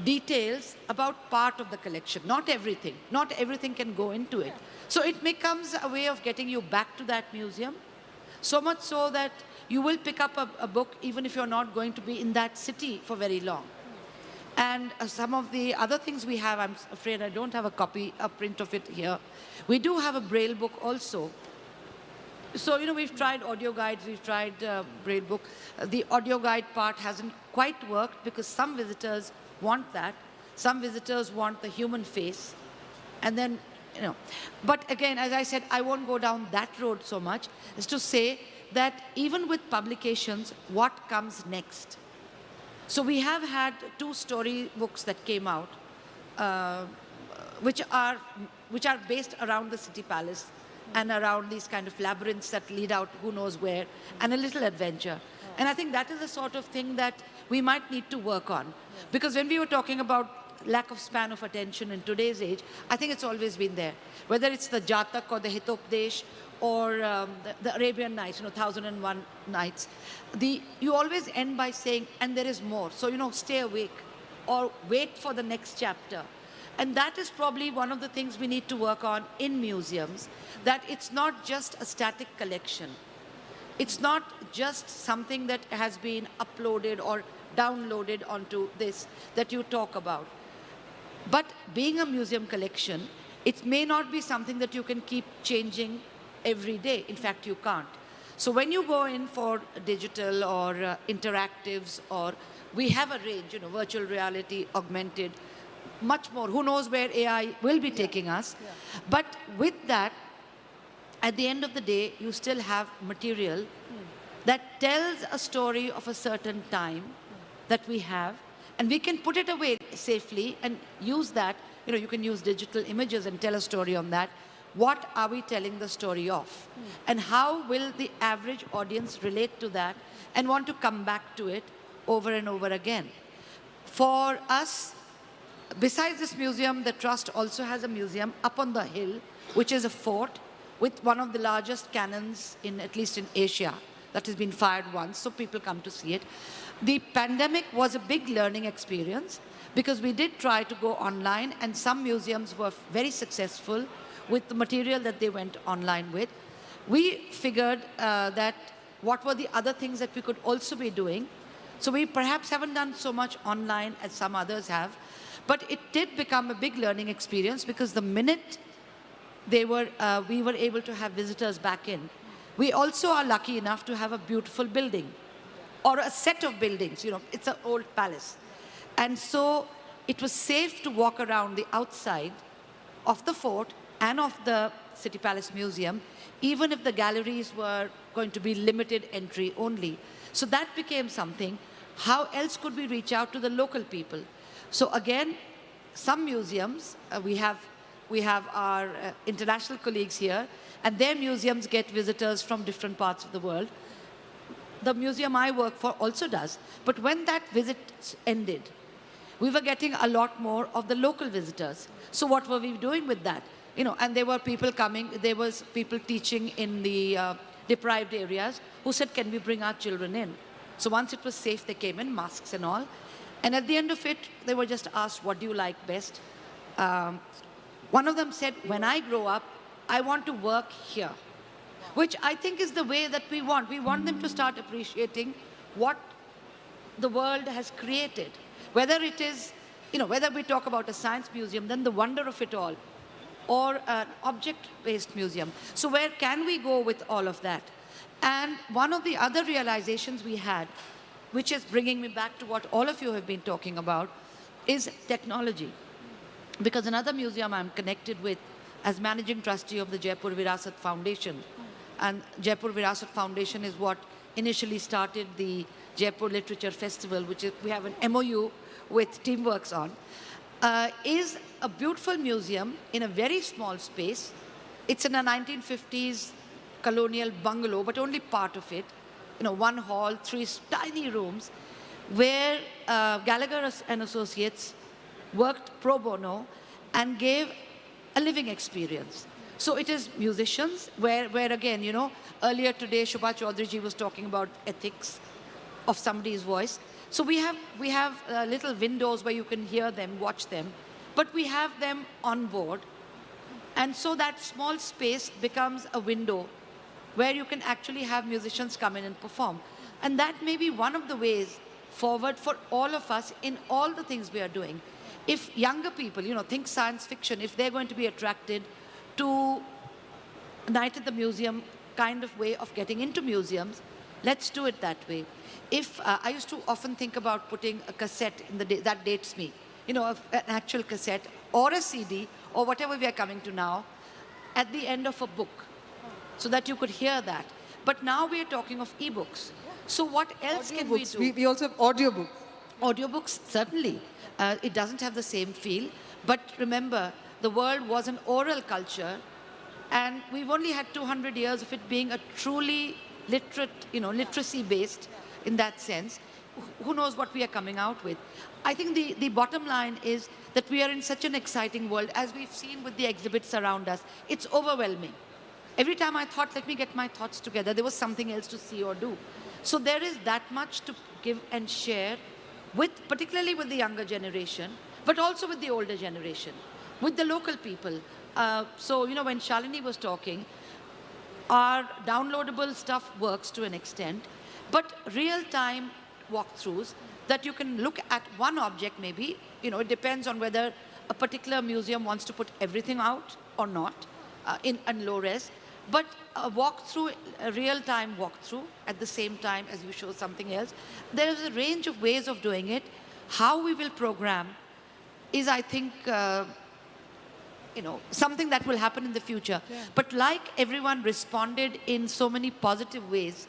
details about part of the collection, not everything. Not everything can go into it. So it becomes a way of getting you back to that museum, so much so that you will pick up a book even if you're not going to be in that city for very long. And some of the other things we have, I'm afraid I don't have a print of it here. We do have a Braille book also. So, you know, we've tried audio guides, we've tried Braille book. The audio guide part hasn't quite worked because some visitors want that. Some visitors want the human face. And then, you know, but again, as I said, I won't go down that road so much, is to say that even with publications, what comes next? So we have had 2 story books that came out, which are based around the City Palace and around these kind of labyrinths that lead out who knows where, and a little adventure. And I think that is the sort of thing that we might need to work on. Because when we were talking about lack of span of attention in today's age, I think it's always been there. Whether it's the Jatak or the Hitopdesh or the Arabian Nights, you know, 1001 Nights, you always end by saying, and there is more. So, you know, stay awake or wait for the next chapter. And that is probably one of the things we need to work on in museums, that it's not just a static collection. It's not just something that has been uploaded or downloaded onto this that you talk about. But being a museum collection, it may not be something that you can keep changing every day. In fact, you can't. So when you go in for digital or interactives or We have a range, virtual reality, augmented, much more. Who knows where AI will be taking us. But with that, at the end of the day, you still have material that tells a story of a certain time that we have, and we can put it away safely and use that. You can use digital images and tell a story on that. What are we telling the story of? And how will the average audience relate to that and want to come back to it over and over again? For us, besides this museum, the Trust also has a museum up on the hill, which is a fort with one of the largest cannons at least in Asia, that has been fired once, so people come to see it. The pandemic was a big learning experience because we did try to go online, and some museums were very successful with the material that they went online with. We figured that what were the other things that we could also be doing. So we perhaps haven't done so much online as some others have, but it did become a big learning experience because the minute we were able to have visitors back in, we also are lucky enough to have a beautiful building or a set of buildings. It's an old palace. And so it was safe to walk around the outside of the fort and of the City Palace Museum, even if the galleries were going to be limited entry only. So that became something. How else could we reach out to the local people? So again, some museums, we have our international colleagues here, and their museums get visitors from different parts of the world. The museum I work for also does. But when that visit ended, we were getting a lot more of the local visitors. So what were we doing with that? And there were people coming, there was people teaching in the deprived areas who said, can we bring our children in? So once it was safe, they came in, masks and all. And at the end of it, they were just asked, what do you like best? One of them said, when I grow up, I want to work here, which I think is the way that we want. We want them to start appreciating what the world has created. Whether it is, whether we talk about a science museum, then the wonder of it all, or an object-based museum. So where can we go with all of that? And one of the other realizations we had, which is bringing me back to what all of you have been talking about, is technology. Because another museum I'm connected with as managing trustee of the Jaipur Virasat Foundation. And Jaipur Virasat Foundation is what initially started the Jaipur Literature Festival, which we have an MOU with Teamworks on, is a beautiful museum in a very small space. It's in a 1950s colonial bungalow, but only part of it. One hall, 3 tiny rooms, where Gallagher and Associates worked pro bono and gave a living experience. So it is musicians, where again, earlier today, Shubha Chaudhary ji was talking about ethics of somebody's voice. So we have little windows where you can hear them, watch them, but we have them on board. And so that small space becomes a window where you can actually have musicians come in and perform. And that may be one of the ways forward for all of us in all the things we are doing. If younger people, think science fiction, if they're going to be attracted to Night at the Museum kind of way of getting into museums, let's do it that way. If I used to often think about putting a cassette in that dates me, an actual cassette or a CD or whatever we are coming to now at the end of a book, so that you could hear that. But now we are talking of ebooks. So what else can we do? We also have audiobooks. Audiobooks, certainly. It doesn't have the same feel. But remember, the world was an oral culture, and we've only had 200 years of it being a truly literate, literacy-based in that sense. Who knows what we are coming out with? I think the bottom line is that we are in such an exciting world, as we've seen with the exhibits around us. It's overwhelming. Every time I thought, let me get my thoughts together, there was something else to see or do. So there is that much to give and share, particularly with the younger generation, but also with the older generation, with the local people. So, when Shalini was talking, our downloadable stuff works to an extent, but real-time walkthroughs that you can look at one object maybe, it depends on whether a particular museum wants to put everything out or not in low res. But a walkthrough, a real-time walkthrough at the same time as you show something else, there is a range of ways of doing it. How we will program is, I think, something that will happen in the future. Yeah. But like everyone responded in so many positive ways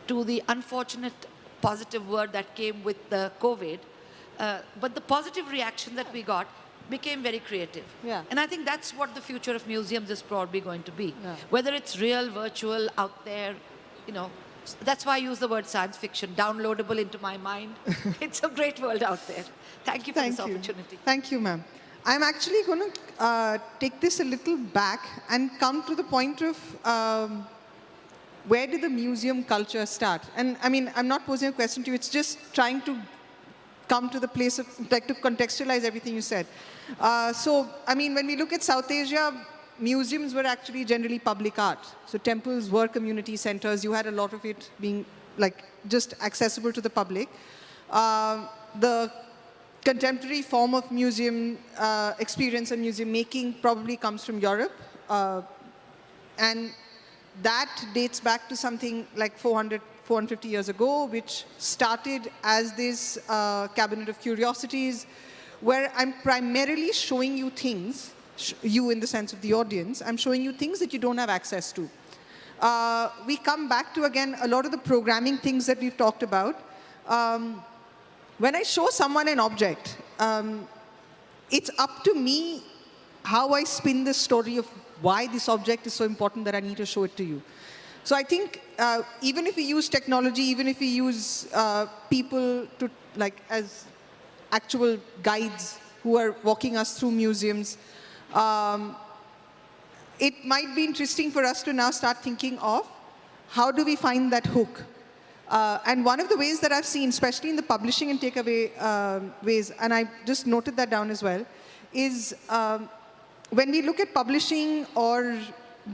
to the unfortunate positive word that came with the COVID, but the positive reaction that we got became very creative. Yeah. And I think that's what the future of museums is probably going to be. Yeah. Whether it's real, virtual, out there, that's why I use the word science fiction, downloadable into my mind. It's a great world out there. Thank you for this opportunity. Thank you, ma'am. I'm actually going to take this a little back and come to the point of where did the museum culture start? And I mean, I'm not posing a question to you. It's just trying to come to the place of, like, to contextualize everything you said. So, I mean, when we look at South Asia, museums were actually generally public art. So temples were community centers. You had a lot of it being, like, just accessible to the public. The contemporary form of museum experience and museum making probably comes from Europe. And that dates back to something like 450 years ago, which started as this cabinet of curiosities, where I'm primarily showing you things, you in the sense of the audience, I'm showing you things that you don't have access to. We come back to, again, a lot of the programming things that we've talked about. When I show someone an object, it's up to me how I spin the story of why this object is so important that I need to show it to you. So I think even if we use technology, even if we use people to, like, as actual guides who are walking us through museums, it might be interesting for us to now start thinking of how do we find that hook. And one of the ways that I've seen, especially in the publishing and takeaway ways, and I just noted that down as well, is when we look at publishing or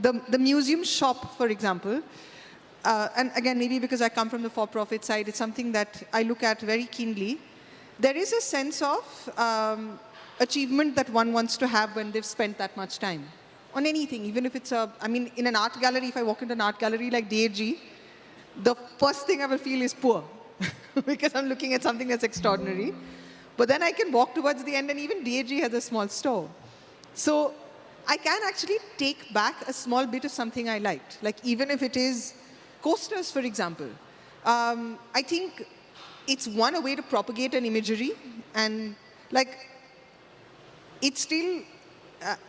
the museum shop, for example, and again, maybe because I come from the for-profit side, it's something that I look at very keenly. There is a sense of achievement that one wants to have when they've spent that much time on anything, even if it's I mean, in an art gallery, if I walk into an art gallery like DAG, the first thing I will feel is poor because I'm looking at something that's extraordinary. But then I can walk towards the end, and even DAG has a small store. So I can actually take back a small bit of something I liked, like even if it is coasters, for example. I think it's a way to propagate an imagery, and like it's still,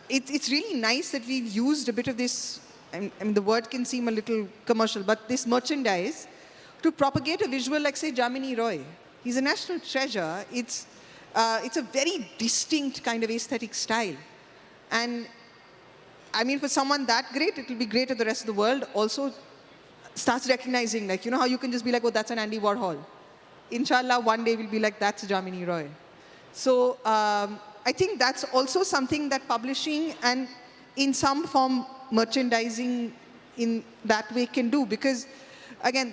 it's really nice that we've used a bit of this. I mean, the word can seem a little commercial, but this merchandise to propagate a visual like, say, Jamini Roy. He's a national treasure. It's a very distinct kind of aesthetic style. And I mean, for someone that great, it will be great if the rest of the world also starts recognizing, like, you know how you can just be like, oh, that's an Andy Warhol. Inshallah, one day we'll be like, that's Jamini Roy. So I think that's also something that publishing and in some form merchandising in that way can do. Because again,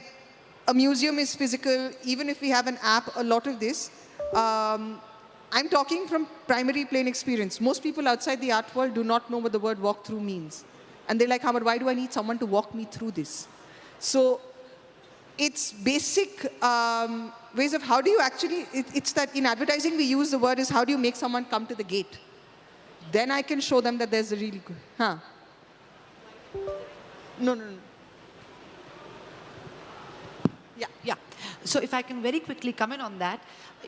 a museum is physical. Even if we have an app, a lot of this, I'm talking from primary plain experience. Most people outside the art world do not know what the word walkthrough means. And they're like, Hamad, why do I need someone to walk me through this? So it's basic ways of how do you actually, it's that in advertising we use the word is how do you make someone come to the gate? Then I can show them that there's a really good, No. Yeah. So if I can very quickly comment on that,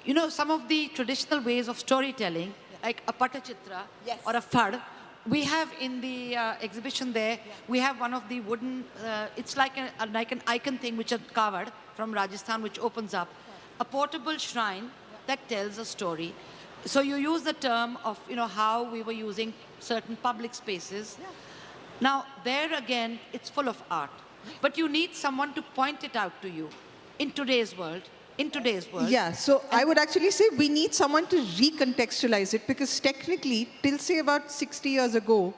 you know, some of the traditional ways of storytelling, like a patachitra or a fad, we have in the exhibition there, we have one of the wooden, it's like an icon thing which is carved from Rajasthan, which opens up, a portable shrine that tells a story. So you use the term of, you know, how we were using certain public spaces. Now, there again, it's full of art. But you need someone to point it out to you in today's world. Yeah, so I would actually say we need someone to recontextualize it, because technically, till say about 60 years ago,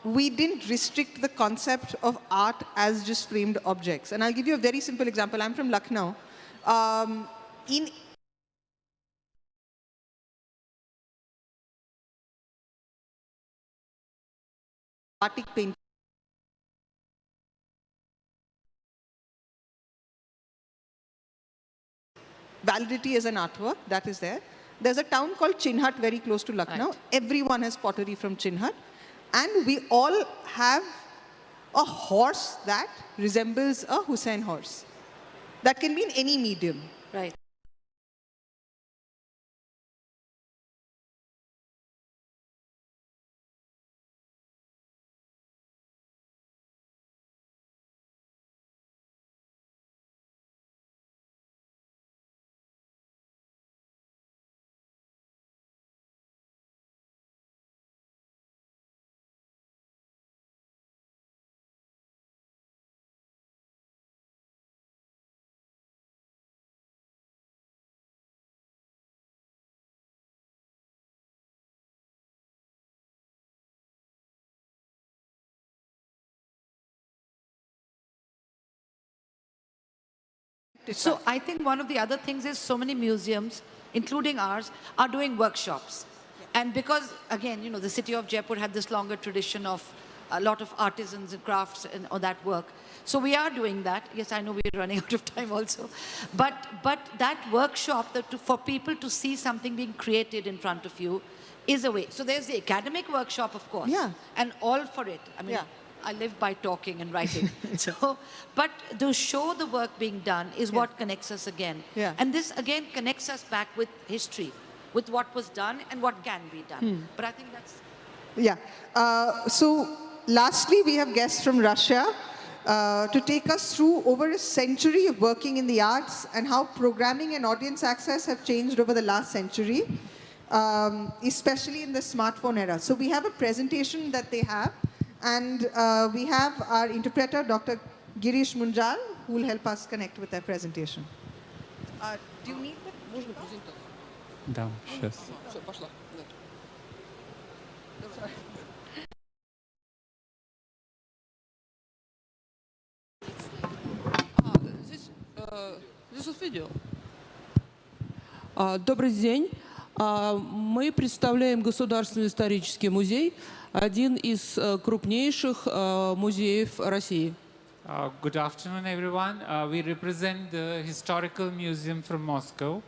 we didn't restrict the concept of art as just framed objects. And I'll give you a very simple example. I'm from Lucknow. In batik painting. validity as an artwork, that is there. There's a town called Chinhat very close to Lucknow. Right. Everyone has pottery from Chinhat. And we all have a horse that resembles a Hussain horse. That can be in any medium. Right. So I think one of the other things is so many museums, including ours, are doing workshops. And because, again, you know, the city of Jaipur had this longer tradition of a lot of artisans and crafts and all that work. So we are doing that. Yes, I know we're running out of time also. But that workshop, for people to see something being created in front of you is a way. So there's the academic workshop, of course. Yeah. And all for it. I mean, Yeah. I live by talking and writing. So, but to show the work being done is what connects us again. Yeah. And this again connects us back with history, with what was done and what can be done. But I think that's... Yeah. So lastly, we have guests from Russia to take us through over a century of working in the arts and how programming and audience access have changed over the last century, especially in the smartphone era. So we have a presentation that they have, and we have our interpreter, Dr. Girish Munjal, who will help us connect with their presentation. Do you need the... Да, сейчас. Здесь вот видео. Добрый день. Мы представляем Государственный исторический музей, один из крупнейших музеев России. Good afternoon, everyone. We represent the Historical Museum from Moscow,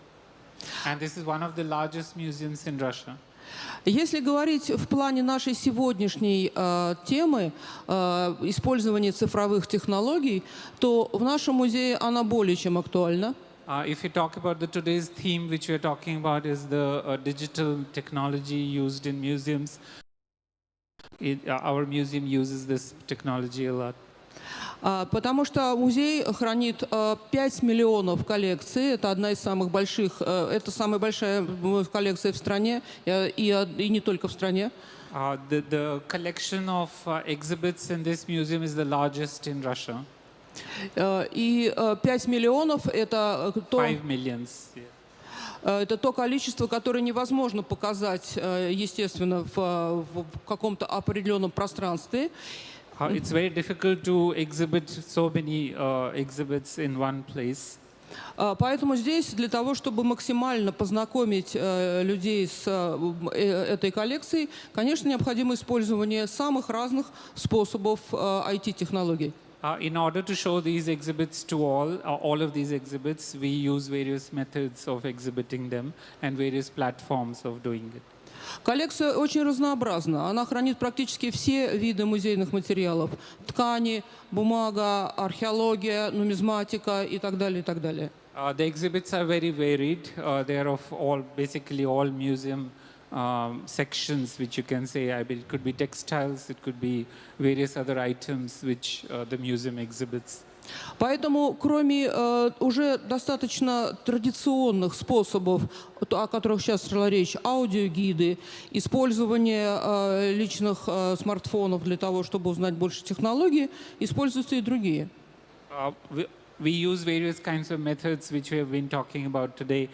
and this is one of the largest museums in Russia. Если говорить в плане нашей сегодняшней темы использования цифровых технологий, то в нашем музее она более чем актуальна. If you talk about today's theme, which we are talking about, is the digital technology used in museums. Our museum uses this technology a lot. Потому что музей хранит 5 миллионов коллекций. Это одна из самых больших, это самая большая коллекция в стране, и не только в стране. The collection of exhibits in this museum is the largest in Russia. И 5 миллионов – это то, 5 millions. это то количество, которое невозможно показать, естественно, в каком-то определенном пространстве. It's very difficult to exhibit so many exhibits in one place. Поэтому здесь для того, чтобы максимально познакомить людей с этой коллекцией, конечно, необходимо использование самых разных способов IT-технологий. In order to show these exhibits to all of these exhibits, we use various methods of exhibiting them and various platforms of doing it. Коллекция очень разнообразна. Она хранит практически все виды музейных материалов. Ткани, бумага, археология, нумизматика и так далее, и так далее. The exhibits are very varied. They are of basically all museum sections, which you can say. I mean, it could be textiles, it could be various other items which the museum exhibits. Поэтому, кроме уже достаточно традиционных способов, о которых сейчас шла речь, аудиогиды, использование личных смартфонов для того, чтобы узнать больше технологий, используются и другие. We use various kinds of methods which we have been talking about today,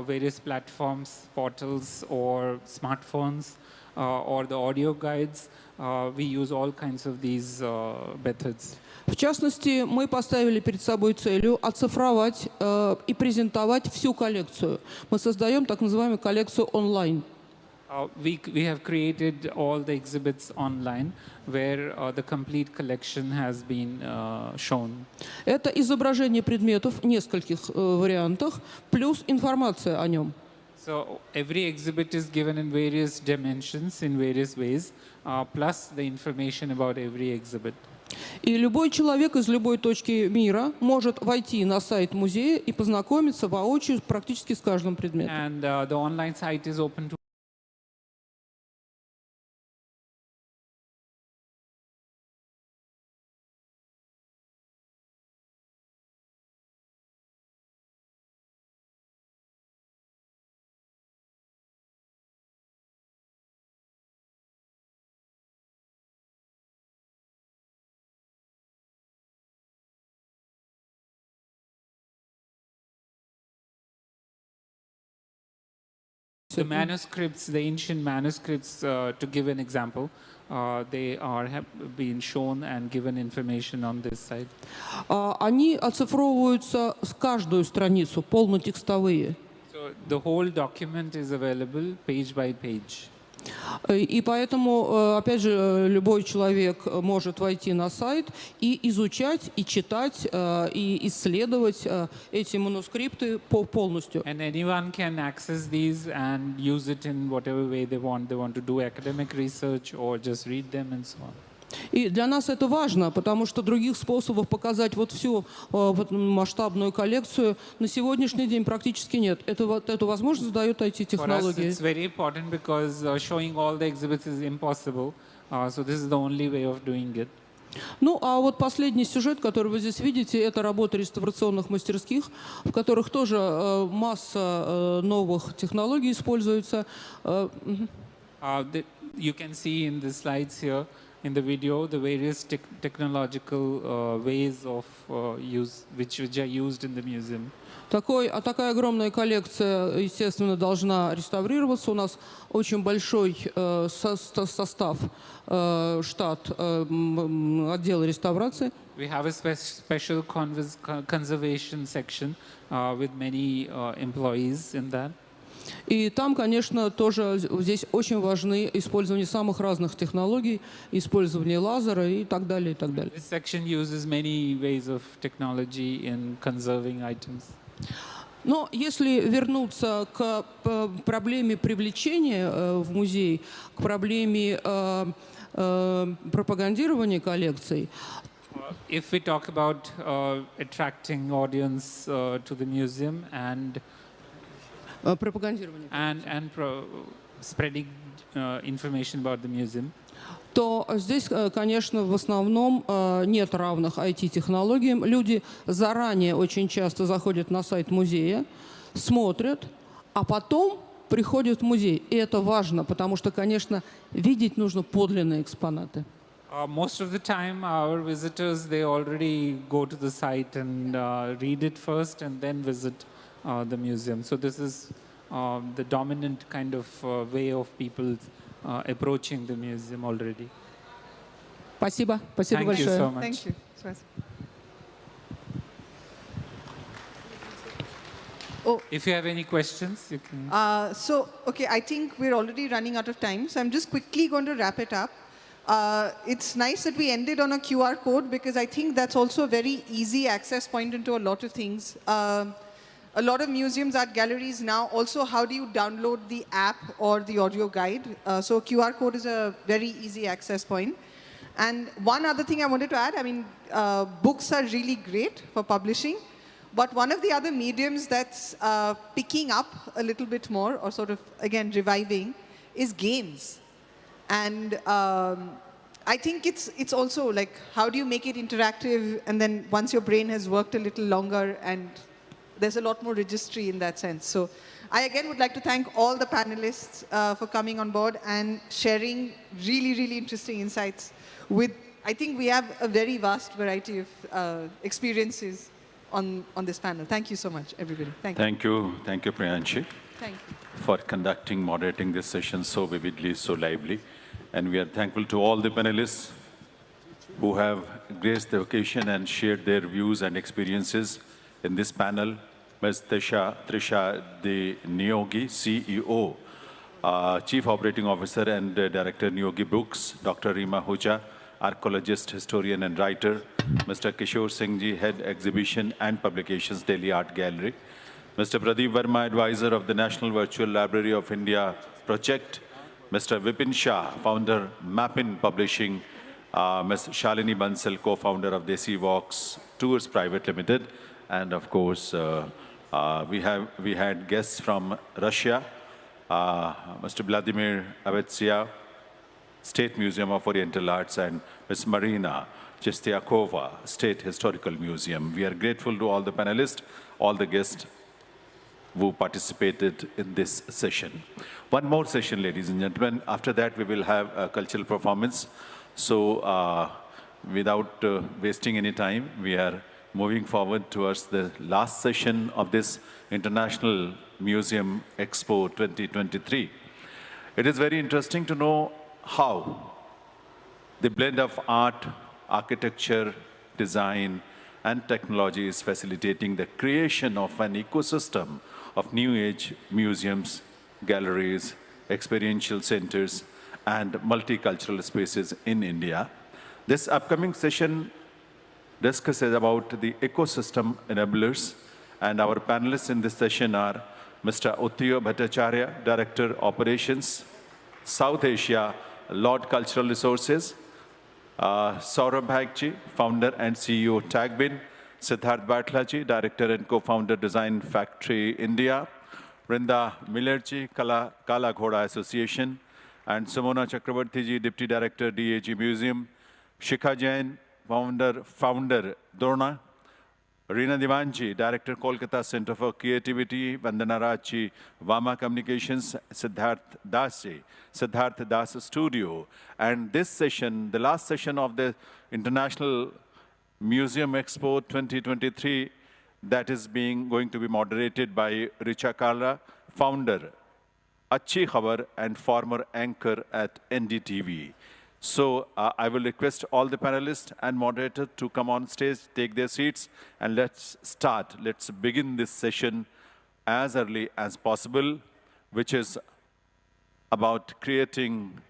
various platforms, portals, or smartphones, or the audio guides. We use all kinds of these methods. В частности, мы поставили перед собой целью оцифровать и презентовать всю коллекцию. Мы создаем так называемую коллекцию онлайн. We have created all the exhibits online where the complete collection has been shown. Это изображение предметов в нескольких вариантах, плюс информация о нем. So every exhibit is given in various dimensions, in various ways, plus the information about every exhibit. И любой человек из любой точки мира может войти на сайт музея и познакомиться воочию практически с каждым предметом. And the online site is open to the manuscripts, the ancient manuscripts, to give an example, they have been shown and given information on this site. Они оцифровываются с каждую страницу, полнотекстовые. So the whole document is available page by page. И поэтому, опять же, любой человек может войти на сайт и изучать, и читать, и исследовать эти манускрипты полностью. And anyone can access these and use it in whatever way they want. They want to do academic research or just read them and so on. И для нас это важно, потому что других способов показать вот всю масштабную коллекцию на сегодняшний день практически нет. Эту возможность дают IT-технологии. For us, it's very important because showing all the exhibits is impossible. So this is the only way of doing it. Ну, а вот последний сюжет, который вы здесь видите, это работа реставрационных мастерских, в которых тоже масса новых технологий используется. You can see in the slides here, in the video, the various technological ways of use, which are used in the museum. Такая огромная коллекция, естественно, должна реставрироваться. У нас очень большой состав, штат отдела реставрации. We have a special conservation section with many employees in that. И там, конечно, тоже здесь очень важны использование самых разных технологий, использование лазера и так далее, и так далее. This section uses many ways of technology in conserving items. Но если вернуться к проблеме привлечения в музей, к проблеме пропагандирования коллекций, If we talk about attracting audience to the museum and spreading information about the museum, то здесь, конечно, в основном нет равных IT-технологиям. Люди заранее очень часто заходят на сайт музея, смотрят, а потом приходят в музей. И это важно, потому что, конечно, видеть нужно подлинные экспонаты. Most of the time, our visitors, they already go to the site and read it first and then visit the museum. So this is the dominant kind of way of people approaching the museum already. Спасибо. Спасибо большое. Thank you so much. Thank you. Oh. If you have any questions, you can. Okay, I think we're already running out of time, so I'm just quickly going to wrap it up. It's nice that we ended on a QR code because I think that's also a very easy access point into a lot of things. A lot of museums, art galleries now also, how do you download the app or the audio guide? So QR code is a very easy access point. And one other thing I wanted to add, I mean, books are really great for publishing, but one of the other mediums that's picking up a little bit more, or sort of, again, reviving, is games. And I think it's also like, how do you make it interactive? And then once your brain has worked a little longer, and there's a lot more registry in that sense. So I again would like to thank all the panelists for coming on board and sharing really, really interesting insights with, I think we have a very vast variety of experiences on this panel. Thank you so much, everybody. Thank you. Thank you, Priyanshi, Thank you. for moderating this session so vividly, so lively. And we are thankful to all the panelists who have graced the occasion and shared their views and experiences in this panel. Ms. Trisha De Neogi, CEO Chief Operating Officer and Director, Yogi Books, Dr. Rima Huja, archaeologist, historian, and writer, Mr. Kishore Singh Ji, Head Exhibition and Publications, Delhi Art Gallery, Mr. Pradeep Verma, Advisor of the National Virtual Library of India Project, Mr. Vipin Shah, Founder, Mappin Publishing, Ms. Shalini Bansal, Co-Founder of Desi Walks Tours Private Limited, and of course, we had guests from Russia, Mr. Vladimir Avetsia, State Museum of Oriental Arts, and Ms. Marina Chistiakova, State Historical Museum. We are grateful to all the panelists, all the guests who participated in this session. One more session, ladies and gentlemen. After that, we will have a cultural performance. So, without wasting any time, we are moving forward towards the last session of this International Museum Expo 2023. It is very interesting to know how the blend of art, architecture, design, and technology is facilitating the creation of an ecosystem of new age museums, galleries, experiential centers, and multicultural spaces in India. This upcoming session discusses about the ecosystem enablers, and our panelists in this session are Mr. Uttiyo Bhattacharya, Director Operations, South Asia, Lord Cultural Resources, Saurabh Bhagji, Founder and CEO Tagbin, Siddharth Batlaji, Director and Co-Founder Design Factory India, Vrinda Millerji, Kala Ghoda Association, and Sumona Chakravarti ji, Deputy Director DAG Museum, Shikha Jain, Founder Dorna, Reena Divanji, Director Kolkata Center for Creativity, Vandana Rajji, Vama Communications, Siddharth Das Studio. And this session, the last session of the International Museum Expo 2023, that is going to be moderated by Richa Kala, founder, Achhi Khabar, and former anchor at NDTV. So I will request all the panelists and moderators to come on stage, take their seats, and let's start. Let's begin this session as early as possible, which is about creating